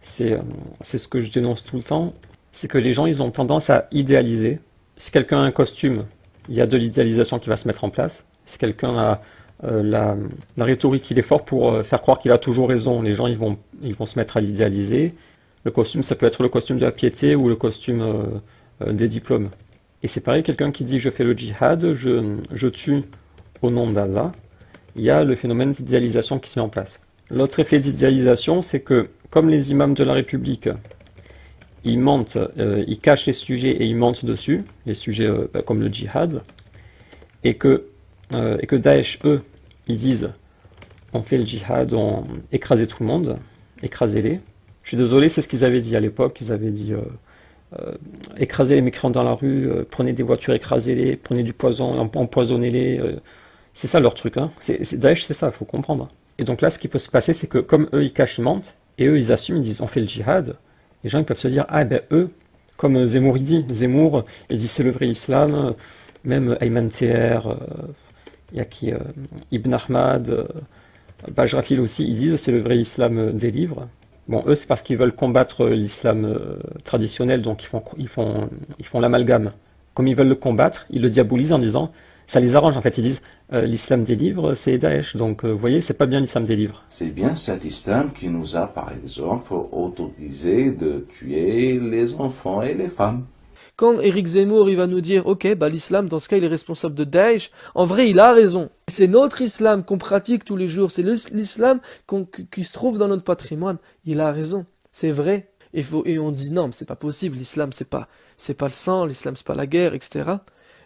C'est ce que je dénonce tout le temps, c'est que les gens, ils ont tendance à idéaliser. Si quelqu'un a un costume, il y a de l'idéalisation qui va se mettre en place. Si quelqu'un a la rhétorique, il est fort pour faire croire qu'il a toujours raison, les gens, ils vont se mettre à l'idéaliser. Le costume, ça peut être le costume de la piété ou le costume des diplômes. Et c'est pareil, quelqu'un qui dit « je fais le djihad, je tue au nom d'Allah », il y a le phénomène d'idéalisation qui se met en place. L'autre effet d'idéalisation, c'est que, comme les imams de la République, ils mentent, ils cachent les sujets et ils mentent dessus, les sujets comme le djihad, et que Daesh, eux, ils disent « on fait le djihad, on écrasez tout le monde, écrasez-les ». Je suis désolé, c'est ce qu'ils avaient dit à l'époque, ils avaient dit écrasez les mécréants dans la rue, prenez des voitures, écrasez-les, prenez du poison, empoisonnez-les. C'est ça leur truc. Hein. Daesh, c'est ça, il faut comprendre. Et donc là, ce qui peut se passer, c'est que comme eux, ils cachent, ils mentent, et eux, ils assument, ils disent on fait le djihad, les gens ils peuvent se dire ah ben eux, comme Zemmour il dit, il dit c'est le vrai islam, même Ayman Ther, il y a qui Ibn Ahmad, Bajrafil aussi, ils disent que c'est le vrai islam des livres. Bon, eux, c'est parce qu'ils veulent combattre l'islam traditionnel, donc ils font l'amalgame. Comme ils veulent le combattre, ils le diabolisent en disant, ça les arrange en fait, ils disent, l'islam des livres, c'est Daesh, donc vous voyez, c'est pas bien l'islam des livres. C'est bien cet islam qui nous a, par exemple, autorisé de tuer les enfants et les femmes. Quand Éric Zemmour il va nous dire ok bah l'islam dans ce cas il est responsable de Daesh, en vrai il a raison. C'est notre islam qu'on pratique tous les jours, c'est l'islam qui se trouve dans notre patrimoine. Il a raison, c'est vrai. Et on dit non mais c'est pas possible, l'islam c'est pas le sang, l'islam c'est pas la guerre, etc.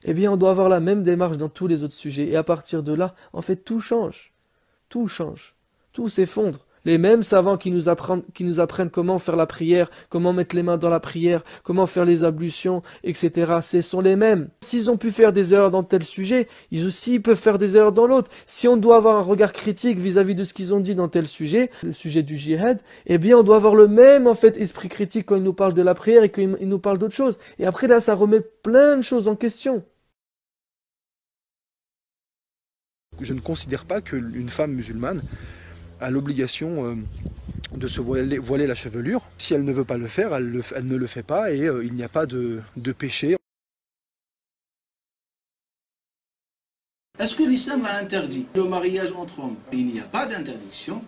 Eh bien on doit avoir la même démarche dans tous les autres sujets. Et à partir de là, en fait tout change, tout s'effondre. Les mêmes savants qui nous apprennent comment faire la prière, comment mettre les mains dans la prière, comment faire les ablutions, etc. Ce sont les mêmes. S'ils ont pu faire des erreurs dans tel sujet, ils aussi peuvent faire des erreurs dans l'autre. Si on doit avoir un regard critique vis-à-vis de ce qu'ils ont dit dans tel sujet, le sujet du djihad, eh bien on doit avoir le même en fait esprit critique quand ils nous parlent de la prière et qu'ils nous parlent d'autres choses. Et après là, ça remet plein de choses en question. Je ne considère pas qu'une femme musulmane a l'obligation de se voiler la chevelure. Si elle ne veut pas le faire, elle ne le fait pas et il n'y a pas de péché. Est-ce que l'islam a interdit le mariage entre hommes? Il n'y a pas d'interdiction.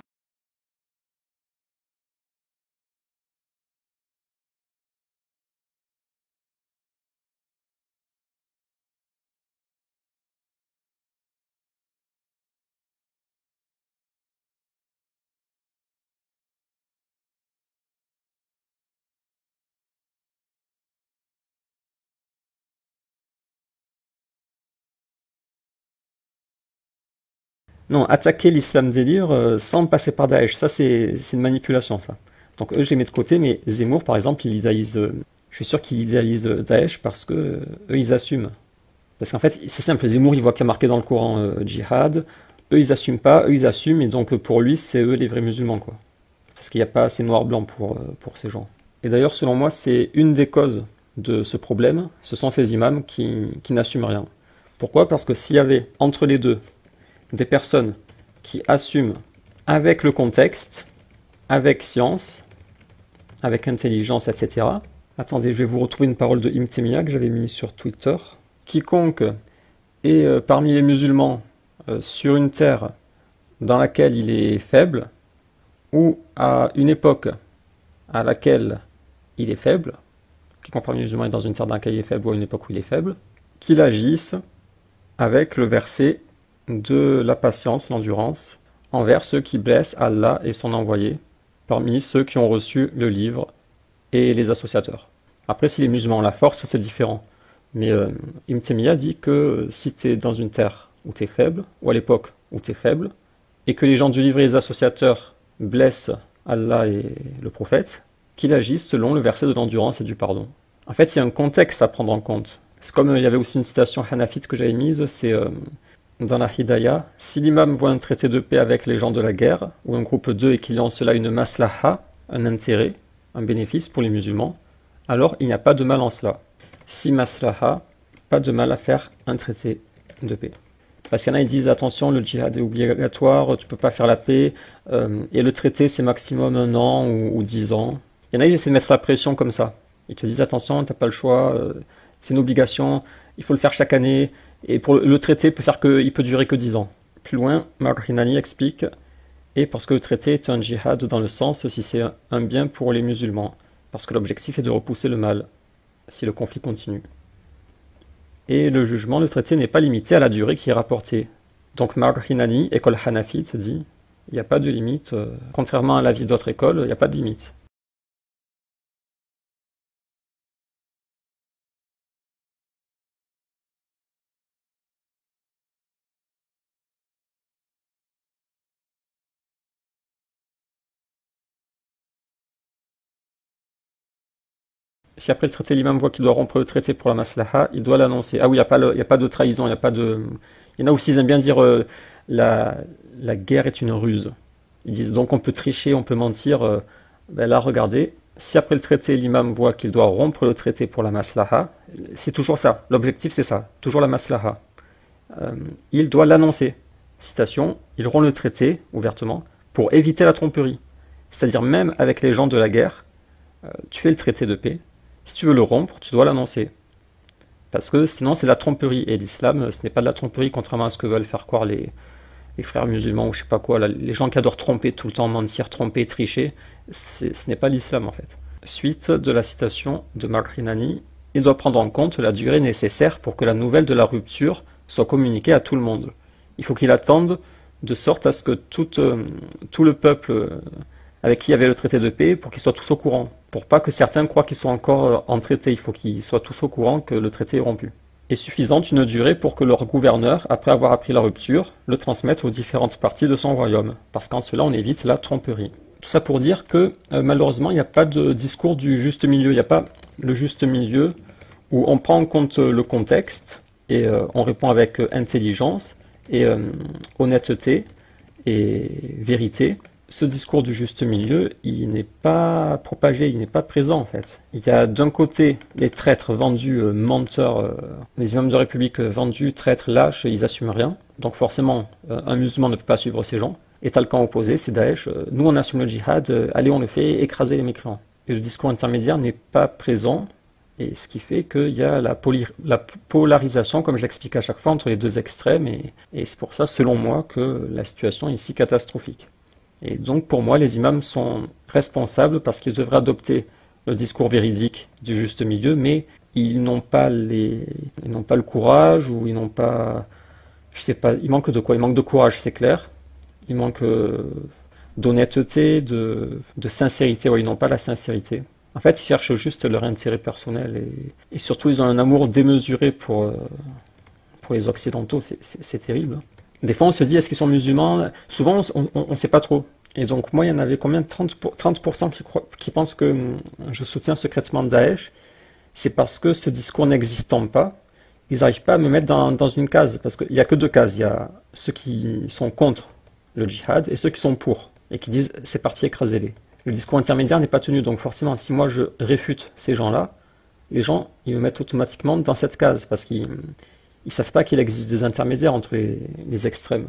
Non, attaquer l'islam des livres sans passer par Daesh, ça c'est une manipulation ça. Donc eux je les mets de côté, mais Zemmour par exemple, il idéalise, je suis sûr qu'il idéalise Daesh parce que eux ils assument. Parce qu'en fait c'est simple, Zemmour il voit qu'il y a marqué dans le Coran djihad, eux ils assument pas, eux ils assument et donc pour lui c'est eux les vrais musulmans quoi. Parce qu'il n'y a pas assez noir-blanc pour ces gens. Et d'ailleurs selon moi c'est une des causes de ce problème, ce sont ces imams qui n'assument rien. Pourquoi? Parce que s'il y avait entre les deux des personnes qui assument avec le contexte, avec science, avec intelligence, etc. Attendez, je vais vous retrouver une parole de Ibn Taymiyyah que j'avais mis sur Twitter. Quiconque est parmi les musulmans sur une terre dans laquelle il est faible, ou à une époque à laquelle il est faible, quiconque parmi les musulmans est dans une terre dans laquelle il est faible, ou à une époque où il est faible, qu'il agisse avec le verset de la patience, l'endurance, envers ceux qui blessent Allah et son envoyé, parmi ceux qui ont reçu le livre et les associateurs. Après, si les musulmans ont la force, c'est différent. Mais Ibn Taymiyyah dit que si tu es dans une terre où tu es faible, ou à l'époque où tu es faible, et que les gens du livre et les associateurs blessent Allah et le prophète, qu'il agisse selon le verset de l'endurance et du pardon. En fait, il y a un contexte à prendre en compte. C'est comme il y avait aussi une citation hanafite que j'avais mise, c'est dans la Hidayah, si l'imam voit un traité de paix avec les gens de la guerre, ou un groupe d'eux et qu'il y a en cela une maslaha, un intérêt, un bénéfice pour les musulmans, alors il n'y a pas de mal en cela. Si maslaha, pas de mal à faire un traité de paix. Parce qu'il y en a qui disent attention, le djihad est obligatoire, tu peux pas faire la paix, et le traité c'est maximum 1 an ou 10 ans. Il y en a qui essaient de mettre la pression comme ça. Ils te disent attention, t'as pas le choix, c'est une obligation, il faut le faire chaque année, et pour le traité il peut durer que 10 ans. Plus loin, Marhinani explique, et parce que le traité est un djihad dans le sens si c'est un bien pour les musulmans, parce que l'objectif est de repousser le mal, si le conflit continue. Et le jugement, le traité n'est pas limité à la durée qui est rapportée. Donc Marhinani, école hanafite, dit, il n'y a pas de limite, contrairement à l'avis d'autres écoles, il n'y a pas de limite. Si après le traité, l'imam voit qu'il doit rompre le traité pour la maslaha, il doit l'annoncer. Ah oui, il n'y a pas de trahison, il n'y a pas de... Il y en a aussi, ils aiment bien dire la guerre est une ruse. Ils disent donc on peut tricher, on peut mentir. Ben là, regardez, si après le traité, l'imam voit qu'il doit rompre le traité pour la maslaha, c'est toujours ça. L'objectif, c'est ça, toujours la maslaha. Il doit l'annoncer. citation, ils rompt le traité, ouvertement, pour éviter la tromperie. C'est-à-dire même avec les gens de la guerre, tu fais le traité de paix, si tu veux le rompre, tu dois l'annoncer. Parce que sinon c'est la tromperie, et l'islam, ce n'est pas de la tromperie, contrairement à ce que veulent faire croire les frères musulmans ou je sais pas quoi, là, les gens qui adorent tromper tout le temps, mentir, tromper, tricher, ce n'est pas l'islam en fait. Suite de la citation de Marhinani, il doit prendre en compte la durée nécessaire pour que la nouvelle de la rupture soit communiquée à tout le monde. Il faut qu'il attende de sorte à ce que tout le peuple avec qui il y avait le traité de paix, pour qu'ils soient tous au courant. Pour pas que certains croient qu'ils sont encore en traité, il faut qu'ils soient tous au courant que le traité est rompu. Est suffisante une durée pour que leur gouverneur, après avoir appris la rupture, le transmette aux différentes parties de son royaume, parce qu'en cela on évite la tromperie. Tout ça pour dire que malheureusement il n'y a pas de discours du juste milieu, il n'y a pas le juste milieu où on prend en compte le contexte et on répond avec intelligence et honnêteté et vérité. Ce discours du juste milieu, il n'est pas propagé, il n'est pas présent en fait. Il y a d'un côté les traîtres vendus, menteurs, les imams de République vendus, traîtres, lâches, ils n'assument rien. Donc forcément, un musulman ne peut pas suivre ces gens. Et t'as le camp opposé, c'est Daesh. Nous on assume le djihad, allez on le fait, écraser les mécréants. Et le discours intermédiaire n'est pas présent, et ce qui fait qu'il y a la polarisation, comme je l'explique à chaque fois, entre les deux extrêmes, et c'est pour ça, selon moi, que la situation est si catastrophique. Et donc pour moi, les imams sont responsables parce qu'ils devraient adopter le discours véridique du juste milieu, mais ils n'ont pas le courage, ou ils n'ont pas, je sais pas, il manque de quoi? Il manque de courage, c'est clair. Il manque d'honnêteté, de sincérité. Ouais, ils n'ont pas la sincérité. En fait, ils cherchent juste leur intérêt personnel et surtout ils ont un amour démesuré pour les Occidentaux. C'est terrible. Des fois, on se dit, est-ce qu'ils sont musulmans? Souvent, on ne sait pas trop. Et donc, moi, il y en avait combien? 30% qui pensent que je soutiens secrètement Daesh. C'est parce que ce discours n'existant pas, ils n'arrivent pas à me mettre dans une case. Parce qu'il n'y a que deux cases. Il y a ceux qui sont contre le djihad et ceux qui sont pour. Et qui disent, c'est parti, écrasez-les. Le discours intermédiaire n'est pas tenu. Donc, forcément, si moi, je réfute ces gens-là, les gens, ils me mettent automatiquement dans cette case. Parce qu'ils ne savent pas qu'il existe des intermédiaires entre les extrêmes.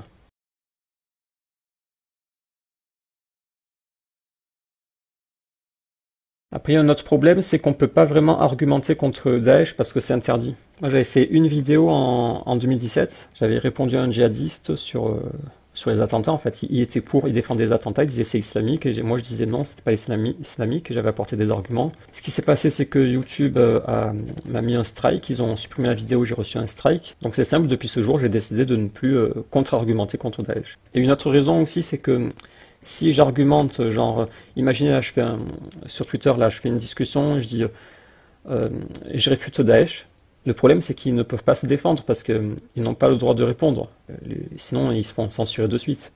Après, un autre problème, c'est qu'on ne peut pas vraiment argumenter contre Daesh parce que c'est interdit. Moi, j'avais fait une vidéo en 2017. J'avais répondu à un djihadiste sur les attentats. En fait, il était pour, il défendait les attentats, il disait c'est islamique. Et moi, je disais non, c'était pas islamique. Et j'avais apporté des arguments. Ce qui s'est passé, c'est que YouTube m'a mis un strike. Ils ont supprimé la vidéo, j'ai reçu un strike. Donc c'est simple, depuis ce jour, j'ai décidé de ne plus contre-argumenter contre Daesh. Et une autre raison aussi, c'est que si j'argumente, genre, imaginez là, sur Twitter, là, je fais une discussion, je dis, je réfute Daesh. Le problème, c'est qu'ils ne peuvent pas se défendre parce qu'ils n'ont pas le droit de répondre. Sinon, ils se font censurer de suite.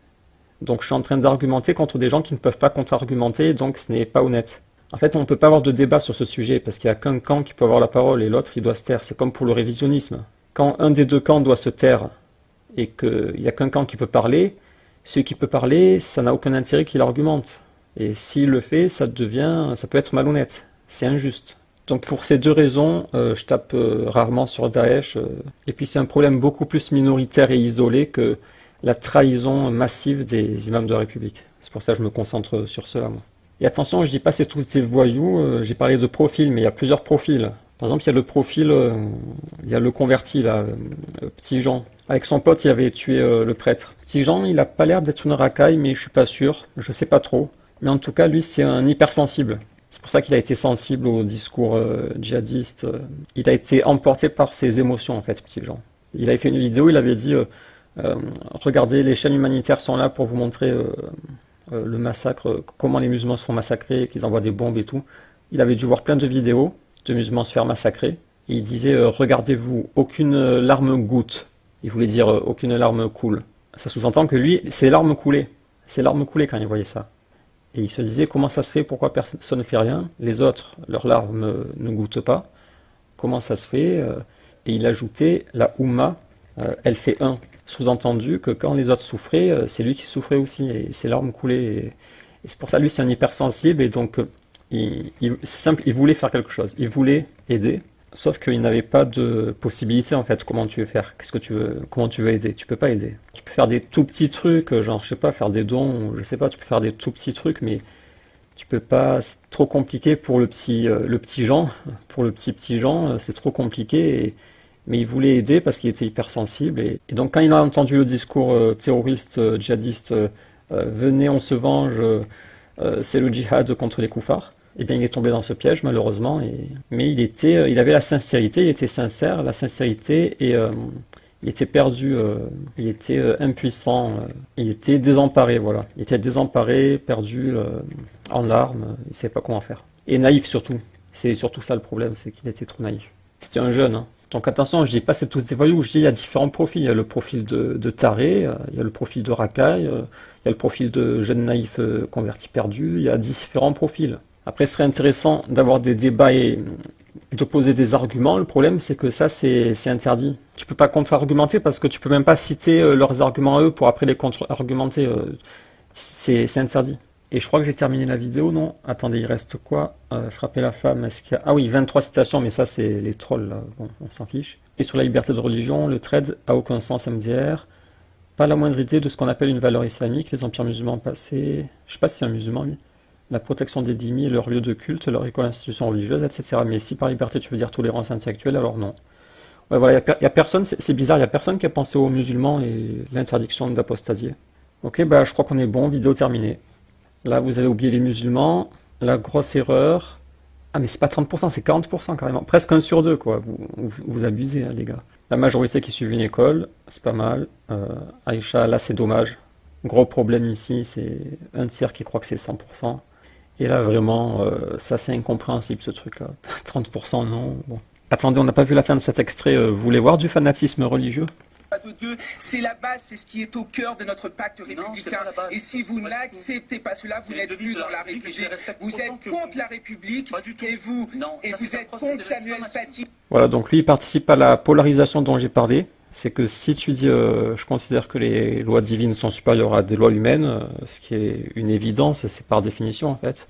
Donc, je suis en train d'argumenter contre des gens qui ne peuvent pas contre-argumenter, donc ce n'est pas honnête. En fait, on ne peut pas avoir de débat sur ce sujet parce qu'il n'y a qu'un camp qui peut avoir la parole et l'autre, il doit se taire. C'est comme pour le révisionnisme. Quand un des deux camps doit se taire et qu'il n'y a qu'un camp qui peut parler, celui qui peut parler, ça n'a aucun intérêt qu'il argumente. Et s'il le fait, ça peut être malhonnête. C'est injuste. Donc pour ces deux raisons, je tape rarement sur Daesh. Et puis c'est un problème beaucoup plus minoritaire et isolé que la trahison massive des imams de la République. C'est pour ça que je me concentre sur cela, moi. Et attention, je dis pas c'est tous des voyous. J'ai parlé de profil, mais il y a plusieurs profils. Par exemple, il y a le profil, il y a le converti, là, Petit Jean. Avec son pote, il avait tué le prêtre. Petit Jean, il a pas l'air d'être une racaille, mais je suis pas sûr. Je sais pas trop. Mais en tout cas, lui, c'est un hypersensible. C'est pour ça qu'il a été sensible au discours djihadiste. Il a été emporté par ses émotions, en fait, Petit Jean. Il avait fait une vidéo, il avait dit regardez, les chaînes humanitaires sont là pour vous montrer le massacre, comment les musulmans se font massacrer, qu'ils envoient des bombes et tout. Il avait dû voir plein de vidéos de musulmans se faire massacrer. Et il disait regardez-vous, aucune larme goutte. Il voulait dire aucune larme coule. Ça sous-entend que lui, ses larmes coulaient. Ses larmes coulaient quand il voyait ça. Et il se disait comment ça se fait, pourquoi personne ne fait rien, les autres, leurs larmes ne goûtent pas, comment ça se fait. Et il ajoutait la Oumma, elle fait un. Sous-entendu que quand les autres souffraient, c'est lui qui souffrait aussi, et ses larmes coulaient. Et c'est pour ça, lui, c'est un hypersensible, et donc, c'est simple, il voulait faire quelque chose, il voulait aider. Sauf qu'il n'avait pas de possibilité en fait. Comment tu veux faire? Qu'est-ce que tu veux? Comment tu veux aider? Tu peux pas aider. Tu peux faire des tout petits trucs, genre je sais pas, faire des dons, ou je sais pas, tu peux faire des tout petits trucs, mais tu peux pas. C'est trop compliqué pour le petit Jean. Pour le petit Jean, c'est trop compliqué. Mais il voulait aider parce qu'il était hypersensible. Et donc quand il a entendu le discours terroriste, djihadiste, venez, on se venge, c'est le djihad contre les koufars. Eh bien, il est tombé dans ce piège, malheureusement. Mais il avait la sincérité, il était sincère, la sincérité, et il était perdu, il était impuissant, il était désemparé, voilà. Il était désemparé, perdu, en larmes, il ne savait pas comment faire. Et naïf surtout. C'est surtout ça le problème, c'est qu'il était trop naïf. C'était un jeune, hein. Donc attention, je dis pas c'est tous des voyous, je dis il y a différents profils. Il y a le profil de taré, il y a le profil de racaille, il y a le profil de jeune naïf converti perdu, il y a différents profils. Après, ce serait intéressant d'avoir des débats et de poser des arguments. Le problème, c'est que ça, c'est interdit. Tu peux pas contre-argumenter parce que tu peux même pas citer leurs arguments à eux pour après les contre-argumenter. C'est interdit. Et je crois que j'ai terminé la vidéo, non? Attendez, il reste quoi? Frapper la femme, est-ce qu'il y a... Ah oui, 23 citations, mais ça, c'est les trolls, là. Bon, on s'en fiche. Et sur la liberté de religion, le trade a aucun sens MDR. Pas la moindre idée de ce qu'on appelle une valeur islamique. Les empires musulmans passés... Je sais pas si c'est un musulman, lui. La protection des dhimmis, leur lieu de culte, leur école institution religieuse, etc. Mais si par liberté tu veux dire tolérance intellectuelle, alors non. Ouais, voilà, y a personne, c'est bizarre, il n'y a personne qui a pensé aux musulmans et l'interdiction d'apostasier. Ok, bah je crois qu'on est bon, vidéo terminée. Là, vous avez oublié les musulmans, la grosse erreur. Ah, mais c'est pas 30%, c'est 40% carrément. Presque 1 sur 2, quoi. Vous abusez, hein, les gars. La majorité qui suit une école, c'est pas mal. Aïcha, là, c'est dommage. Gros problème ici, c'est un tiers qui croit que c'est 100%. Et là, vraiment, ça c'est incompréhensible ce truc-là. 30% non. Bon. Attendez, on n'a pas vu la fin de cet extrait. Vous voulez voir du fanatisme religieux? De Dieu, c'est la base, c'est ce qui est au cœur de notre pacte républicain. Et si vous n'acceptez pas cela, vous n'êtes plus dans la République. Vous êtes contre la République et vous êtes contre Samuel Paty. Voilà, donc lui, il participe à la polarisation dont j'ai parlé. C'est que si tu dis je considère que les lois divines sont supérieures à des lois humaines, ce qui est une évidence, c'est par définition en fait.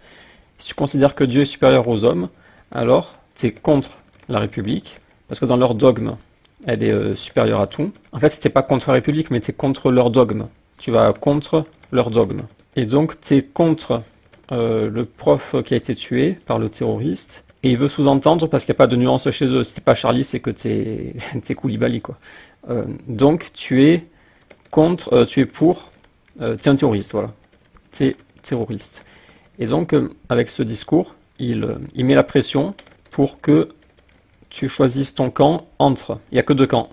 Si tu considères que Dieu est supérieur aux hommes, alors tu es contre la République, parce que dans leur dogme, elle est supérieure à tout. En fait, t'es pas contre la République, mais tu es contre leur dogme. Tu vas contre leur dogme. Et donc tu es contre le prof qui a été tué par le terroriste, et il veut sous-entendre, parce qu'il n'y a pas de nuance chez eux, si t'es pas Charlie, c'est que t'es Koulibaly, quoi. Donc tu es contre, tu es pour, tu es un terroriste, voilà. Tu es terroriste. Et donc avec ce discours, il met la pression pour que tu choisisses ton camp entre, il n'y a que deux camps.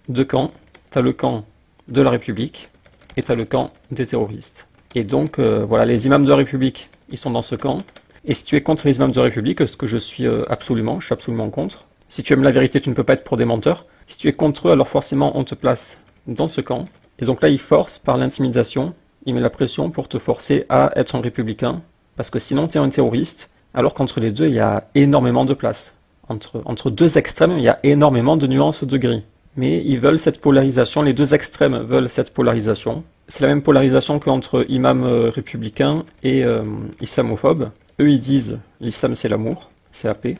Deux camps, tu as le camp de la République et tu as le camp des terroristes. Et donc voilà, les imams de la République, ils sont dans ce camp. Et si tu es contre les imams de la République, ce que je suis absolument contre. Si tu aimes la vérité, tu ne peux pas être pour des menteurs. Si tu es contre eux, alors forcément on te place dans ce camp. Et donc là, il force par l'intimidation, il met la pression pour te forcer à être un républicain. Parce que sinon, tu es un terroriste, alors qu'entre les deux, il y a énormément de place. Entre deux extrêmes, il y a énormément de nuances de gris. Mais ils veulent cette polarisation, les deux extrêmes veulent cette polarisation. C'est la même polarisation qu'entre imams républicains et islamophobes. Eux, ils disent l'islam c'est l'amour, c'est la paix,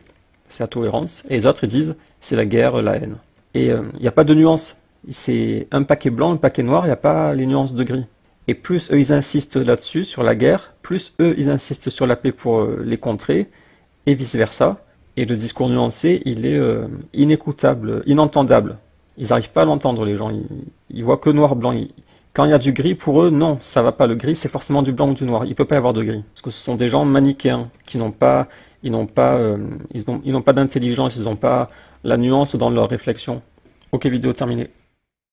c'est la tolérance. Et les autres, ils disent c'est la guerre, la haine. Et il n'y a pas de nuance. C'est un paquet blanc, un paquet noir, il n'y a pas les nuances de gris. Et plus eux, ils insistent là-dessus, sur la guerre, plus eux, ils insistent sur la paix pour les contrer, et vice-versa. Et le discours nuancé, il est inécoutable, inentendable. Ils n'arrivent pas à l'entendre, les gens. Ils voient que noir-blanc. Quand il y a du gris, pour eux, non, ça va pas. Le gris, c'est forcément du blanc ou du noir. Il peut pas y avoir de gris. Parce que ce sont des gens manichéens, qui n'ont pas, ils n'ont pas d'intelligence, ils n'ont pas la nuance dans leur réflexion. Ok, vidéo terminée.